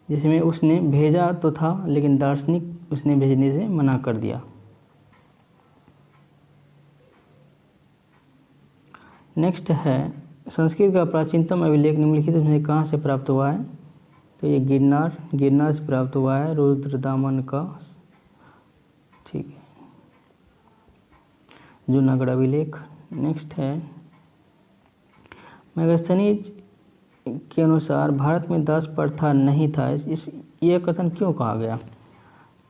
जिसमें उसने भेजा तो था, लेकिन दार्शनिक उसने भेजने से मना कर दिया। नेक्स्ट है, संस्कृत का प्राचीनतम अभिलेख निम्नलिखित में कहाँ से प्राप्त हुआ है? तो ये गिरनार से प्राप्त हुआ है, रुद्रदामन का, ठीक है, जूनागढ़ अभिलेख। नेक्स्ट है, मेगास्थनीज के अनुसार भारत में दास प्रथा नहीं था, यह कथन क्यों कहा गया?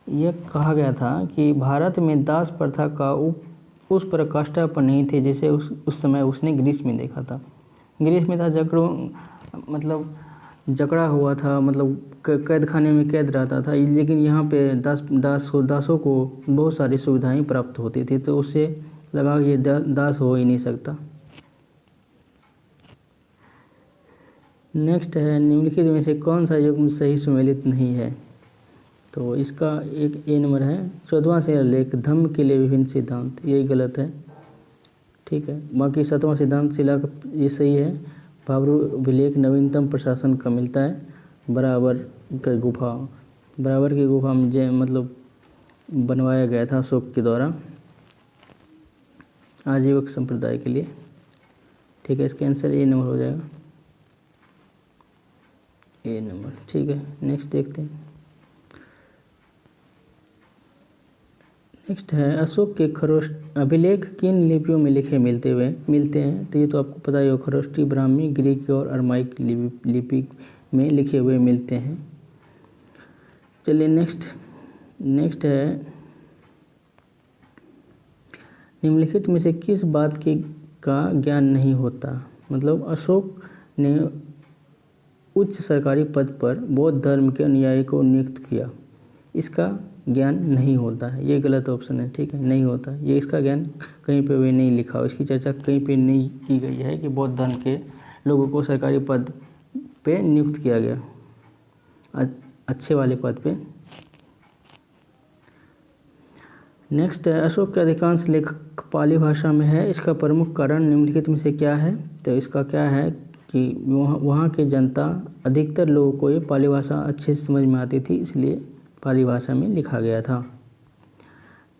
यह कहा गया था कि भारत में दास प्रथा का उस पराकाष्ठा पर नहीं थे जैसे उस समय उसने ग्रीस में देखा था। ग्रीस में था मतलब जकड़ा हुआ था, मतलब कैद खाने में कैद रहता था, लेकिन यहाँ पे दासों को बहुत सारी सुविधाएं प्राप्त होती थी, तो उससे लगा कि ये दास हो ही नहीं सकता। नेक्स्ट है, निम्नलिखित में से कौन सा युग्म सही सुमेलित नहीं है? तो इसका एक ए नंबर है 14वां शिलालेख, धम्म के लिए विभिन्न सिद्धांत, ये गलत है। ठीक है, बाकी 7वां सिद्धांत शिला ये सही है। भाब्रू अभिलेख नवीनतम प्रशासन का मिलता है। बराबर की गुफा में मतलब बनवाया गया था अशोक के द्वारा आजीवक संप्रदाय के लिए। ठीक है, इसका आंसर ए नंबर हो जाएगा, ए नंबर। ठीक है, नेक्स्ट देखते हैं। नेक्स्ट है, अशोक के खरोष्ट अभिलेख किन लिपियों में मिलते हैं? तो ये तो आपको पता ही हो, खरोष्टी, ब्राह्मी, ग्रीक और अरमाइक लिपि में लिखे हुए मिलते हैं। चलिए नेक्स्ट है, निम्नलिखित में से किस बात का ज्ञान नहीं होता? मतलब अशोक ने उच्च सरकारी पद पर बौद्ध धर्म के अनुयायी को नियुक्त किया, इसका ज्ञान नहीं होता है, ये गलत ऑप्शन है। ठीक है, नहीं होता, ये इसका ज्ञान कहीं पे भी नहीं लिखा हो, इसकी चर्चा कहीं पे नहीं की गई है कि बौद्ध धर्म के लोगों को सरकारी पद पे नियुक्त किया गया, अच्छे वाले पद पे। नेक्स्ट है, अशोक के अधिकांश लेख पाली भाषा में है, इसका प्रमुख कारण निम्नलिखित में से क्या है? तो इसका क्या है कि वहाँ की जनता, अधिकतर लोगों को ये पाली भाषा अच्छे से समझ में आती थी, इसलिए पाली भाषा में लिखा गया था।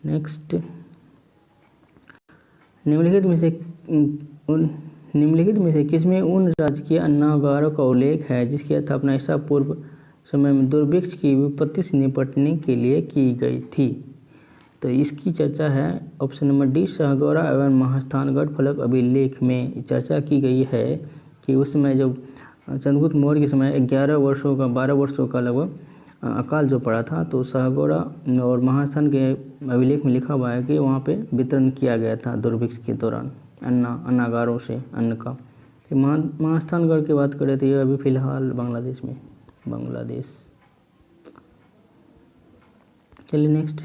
नेक्स्ट, निम्नलिखित में से किसमें उन राजकीय अन्नागारों का उल्लेख है जिसकी स्थापना ईसा पूर्व समय में दुर्भिक्ष की विपत्ति से निपटने के लिए की गई थी? तो इसकी चर्चा है ऑप्शन नंबर डी, सहगौरा एवं महास्थानगढ़ फलक अभिलेख में चर्चा की गई है कि उस समय जब चंद्रगुप्त मौर्य के समय 12 वर्षों का लगभग अकाल जो पड़ा था, तो सहगौरा और महास्थान के अभिलेख में लिखा हुआ है कि वहाँ पे वितरण किया गया था दुर्भिक्ष के दौरान अन्नागारों से अन्न का। तो महास्थानगढ़ की बात करें तो ये अभी फिलहाल बांग्लादेश। चलिए नेक्स्ट,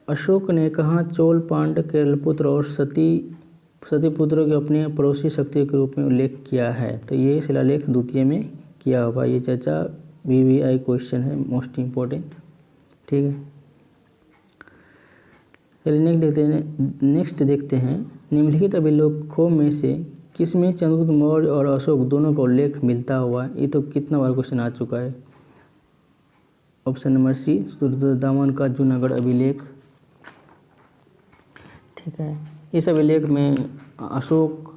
अशोक ने कहाँ चोल, पांड्य, केरलपुत्र और सतीपुत्रों के अपने पड़ोसी शक्तियों के रूप में उल्लेख किया है? तो ये शिलालेख द्वितीय में किया होगा, ये चर्चा VVI क्वेश्चन है, मोस्ट इम्पोर्टेंट। ठीक है, चलिए नेक्स्ट देखते हैं, निम्नलिखित अभिलेखों में से किसमें चंद्रगुप्त मौर्य और अशोक दोनों का उल्लेख मिलता हुआ है? ये तो कितना बार क्वेश्चन आ चुका है। ऑप्शन नंबर सी, रुद्रदामन का जूनागढ़ अभिलेख। ठीक है, इस अभिलेख में अशोक,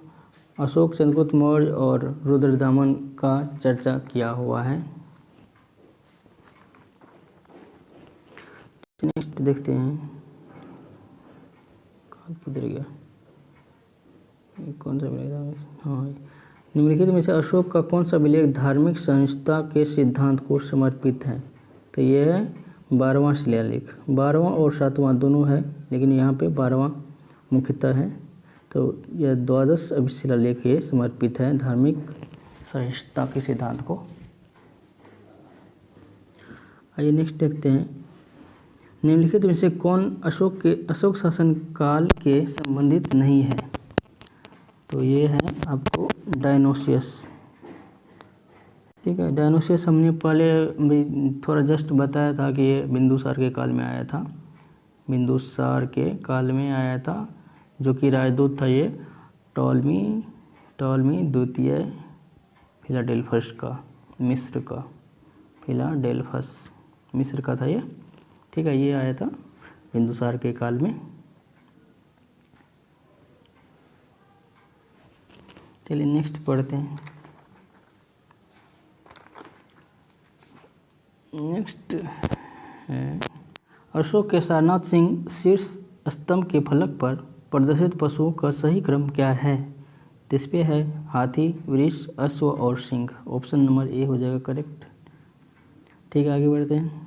चंद्रगुप्त मौर्य और रुद्रदामन का चर्चा किया हुआ है। नेक्स्ट देखते हैं, किधर गया, कौन सा अभिलेख? हाँ, निम्नलिखित में से अशोक का कौन सा अभिलेख धार्मिक संहिता के सिद्धांत को समर्पित है? तो ये है 12वां शिलालेख। 12वां और 7वां दोनों है, लेकिन यहाँ पे 12वां मुख्यतः है। तो यह 12 शिलालेख ये समर्पित है धार्मिक सहिष्णुता के सिद्धांत को। आइए नेक्स्ट देखते हैं, निम्नलिखित में से कौन अशोक शासन काल के संबंधित नहीं है? तो ये है आपको डायनोसियस। ठीक है, डायनोसियस हमने पहले भी थोड़ा जस्ट बताया था कि ये बिंदुसार के काल में आया था, जो कि राजदूत था ये टॉलमी द्वितीय फिलाडेल्फस का, मिस्र का था ये। ठीक है, ये आया था बिंदुसार के काल में। चलिए नेक्स्ट पढ़ते हैं। नेक्स्ट है, अशोक के सारनाथ सिंह शीर्ष स्तंभ के फलक पर प्रदर्शित पशुओं का सही क्रम क्या है? इस पे है हाथी, वृष, अश्व और सिंह। ऑप्शन नंबर ए हो जाएगा करेक्ट। ठीक है, आगे बढ़ते हैं।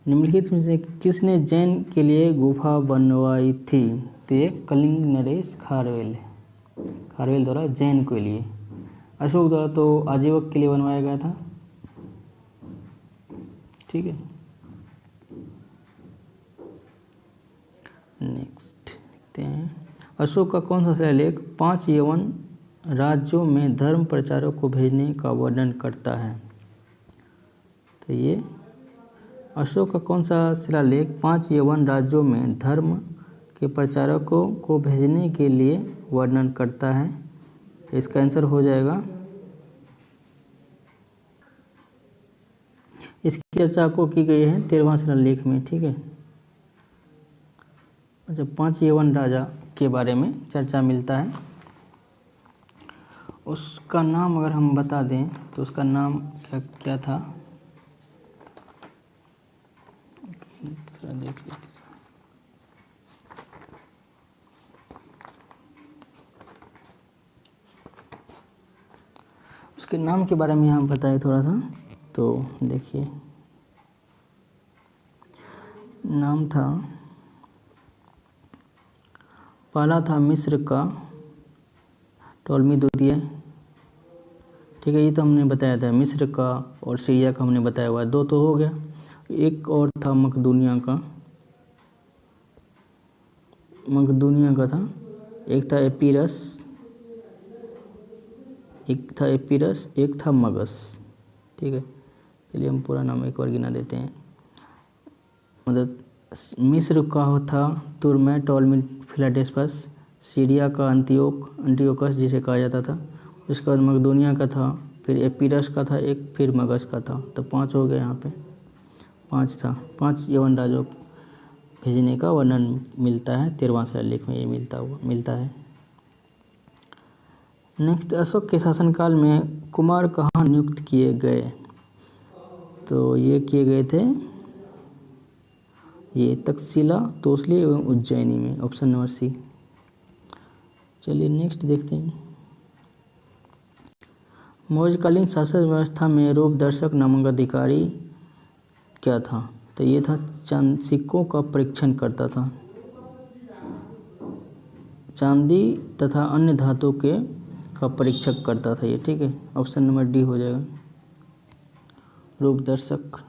निम्नलिखित में से किसने जैन के लिए गुफा बनवाई थी? तो ये कलिंग नरेश खारवेल है। खारवेल द्वारा जैन के लिए, अशोक द्वारा तो आजीवक के लिए बनवाया गया था। ठीक है, नेक्स्ट देखते हैं, अशोक का कौन सा शिलालेख 5 यवन राज्यों में धर्म प्रचारक को भेजने का वर्णन करता है? तो ये अशोक का कौन सा शिलालेख 5 यवन राज्यों में धर्म के प्रचारकों को भेजने के लिए वर्णन करता है? तो इसका आंसर हो जाएगा, इसकी चर्चा आपको की गई है 13वां शिलालेख में। ठीक है, अच्छा, 5 यवन राजा के बारे में चर्चा मिलता है। उसका नाम अगर हम बता दें तो उसका नाम क्या क्या था, देख लेते हैं। उसके नाम के बारे में हम बताएं थोड़ा सा, तो देखिए नाम था, पहला था मिस्र का टॉलमी द्वितीय। ठीक है, ये तो हमने बताया था, मिस्र का और सीरिया का हमने बताया हुआ, 2 तो हो गया। एक और था मकदूनिया का था, एक था एपीरस, एक था मगस। ठीक है, चलिए हम पूरा नाम एक बार गिना देते हैं। मतलब मिस्र का था तुर्मै टॉलमी फिलाडेल्फस, सीरिया का अंटियोकस जिसे कहा जाता था, उसके बाद मकदूनिया का था, फिर एपीरस का था एक, फिर मगस का था। तो 5 हो गए, यहाँ पे 5 था। 5 यवन राजों भेजने का वर्णन मिलता है 13वां शिलालेख में, ये मिलता है। नेक्स्ट, अशोक के शासनकाल में कुमार कहाँ नियुक्त किए गए? तो ये किए गए थे ये तक्षशिला, तोसली एवं उज्जैनी में, ऑप्शन नंबर सी। चलिए नेक्स्ट देखते हैं, मौर्यकालीन शासन व्यवस्था में रूपदर्शक नामक अधिकारी क्या था? तो ये था सिक्कों का परीक्षण करता था, चांदी तथा अन्य धातु का परीक्षक करता था ये। ठीक है, ऑप्शन नंबर डी हो जाएगा, रूपदर्शक।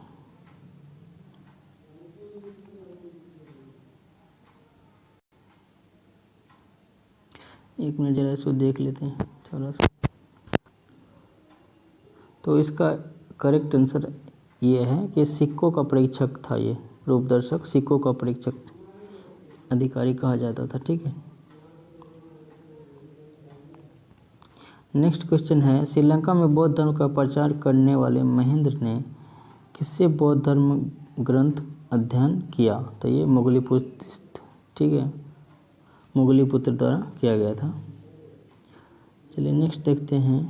एक मिनट जरा इसको देख लेते हैं थोड़ा सा। तो इसका करेक्ट आंसर ये है कि सिक्कों का परीक्षक था ये, रूपदर्शक सिक्कों का परीक्षक अधिकारी कहा जाता था। ठीक है, नेक्स्ट क्वेश्चन है, श्रीलंका में बौद्ध धर्म का प्रचार करने वाले महेंद्र ने किससे बौद्ध धर्म ग्रंथ अध्ययन किया? तो ये मोगलीपुत्र, ठीक है, मोगलीपुत्र द्वारा किया गया था। चलिए नेक्स्ट देखते हैं,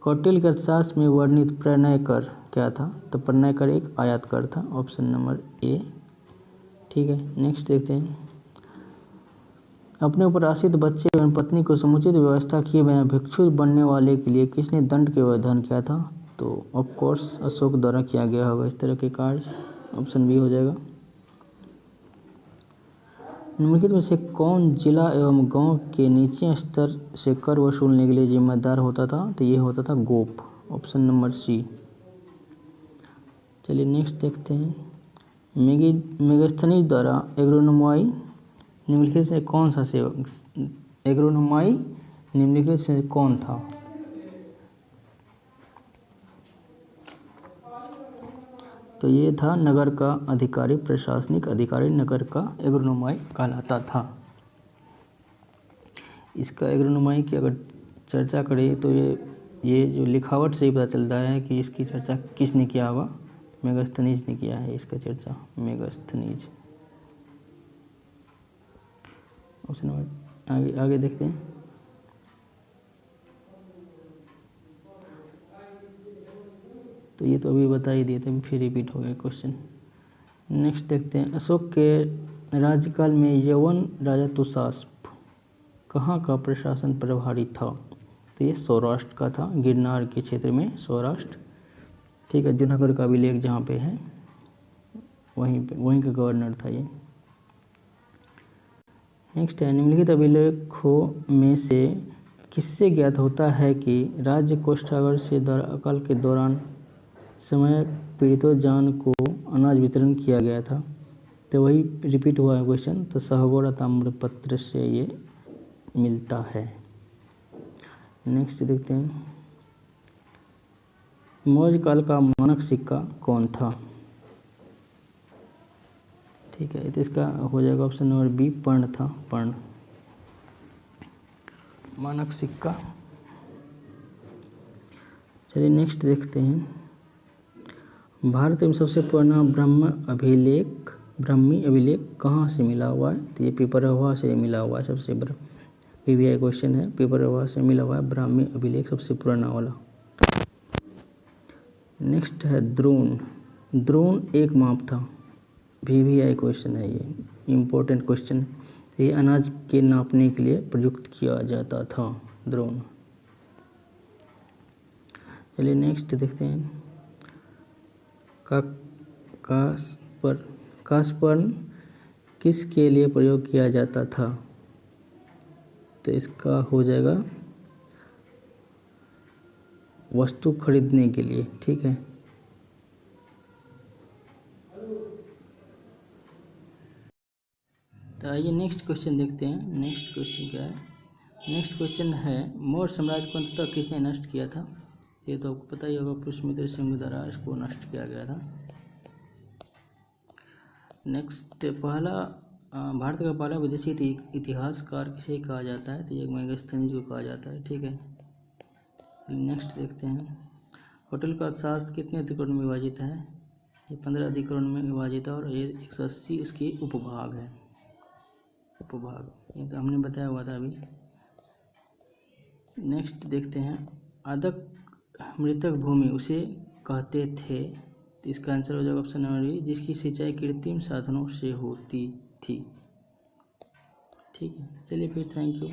कौटिल्य के अर्थशास्त्र में वर्णित प्रणयकर क्या था? तो प्रणयकर एक आयातकार था, ऑप्शन नंबर ए। ठीक है, नेक्स्ट देखते हैं, अपने ऊपर आश्रित बच्चे एवं पत्नी को समुचित व्यवस्था किए बिना भिक्षु बनने वाले के लिए किसने दंड के विधान किया था? तो ऑफ कोर्स अशोक द्वारा किया गया होगा इस तरह के कार्य, ऑप्शन बी हो जाएगा। निम्नलिखित में से कौन जिला एवं गांव के निचले स्तर से कर वसूलने के लिए जिम्मेदार होता था? तो ये होता था गोप, ऑप्शन नंबर सी। चलिए नेक्स्ट देखते हैं, मेगास्थनीज द्वारा एग्रोनोमाई निम्नलिखित से कौन सा सेवक, एग्रोनोमाई निम्नलिखित से कौन था? तो ये था नगर का अधिकारी, प्रशासनिक अधिकारी नगर का एग्रोनोमाई कहलाता था। इसका एग्रोनोमाई की अगर चर्चा करें तो ये जो लिखावट से ही पता चलता है कि इसकी चर्चा किसने किया होगा, मेगास्थनीज ने किया है इसका चर्चा, मेगास्थनीज। ऑप्शन नंबर आगे देखते हैं, तो ये तो अभी बता ही दिए थे, फिर रिपीट हो गया क्वेश्चन। नेक्स्ट देखते हैं, अशोक के राज्यकाल में यवन राजा तुषास्प कहाँ का प्रशासन प्रभारी था? तो ये सौराष्ट्र का था, गिरनार के क्षेत्र में सौराष्ट्र। ठीक है, जूनागढ़ का अभिलेख जहाँ पे है वहीं का गवर्नर था ये। नेक्स्ट है, निम्नलिखित अभिलेखों में से किससे ज्ञात होता है कि राज्य कोषागार से अकाल के दौरान समय पीड़ितों जान को अनाज वितरण किया गया था? तो वही रिपीट हुआ है क्वेश्चन। तो सहगोड़ा ताम्रपत्र से ये मिलता है। नेक्स्ट देखते हैं, मौर्य काल का मानक सिक्का कौन था? ठीक है, तो इसका हो जाएगा ऑप्शन नंबर बी, पर्ण था, पर्ण मानक सिक्का। चलिए नेक्स्ट देखते हैं, भारत में सबसे पुराना ब्राह्मी अभिलेख कहाँ से मिला हुआ है? तो ये पिपरहवा से मिला हुआ है। सबसे बड़ा पीवीआई क्वेश्चन है, पिपरहवा से मिला हुआ है ब्राह्मी अभिलेख सबसे पुराना वाला। नेक्स्ट है द्रोण। द्रोण एक माप था, वीवीआई क्वेश्चन है, ये इम्पोर्टेंट क्वेश्चन। ये अनाज के नापने के लिए प्रयुक्त किया जाता था द्रोण। चलिए नेक्स्ट देखते हैं, कास्पर्न किसके लिए प्रयोग किया जाता था? तो इसका हो जाएगा वस्तु खरीदने के लिए। ठीक है, तो आइए नेक्स्ट क्वेश्चन देखते हैं। नेक्स्ट क्वेश्चन क्या है? नेक्स्ट क्वेश्चन है, मौर्य साम्राज्य को अंततः किसने नष्ट किया था? ये तो आपको पता ही होगा, पुष्यमित्र सिंह द्वारा इसको नष्ट किया गया था। नेक्स्ट, भारत का पहला विदेशी इतिहासकार किसे कहा जाता है? तो ये मेगास्थनीज को कहा जाता है। ठीक है, नेक्स्ट देखते हैं, होटल का अर्थशास्त्र कितने अधिकरण में विभाजित है? ये 15 अधिकरण में विभाजित है और ये 180 उसके उपभाग है। उपभाग ये तो हमने बताया हुआ था अभी। नेक्स्ट देखते हैं, आदक मृतक भूमि उसे कहते थे? तो इसका आंसर हो जाएगा ऑप्शन नंबर बी, जिसकी सिंचाई कृत्रिम साधनों से होती थी। ठीक है, चलिए फिर थैंक यू।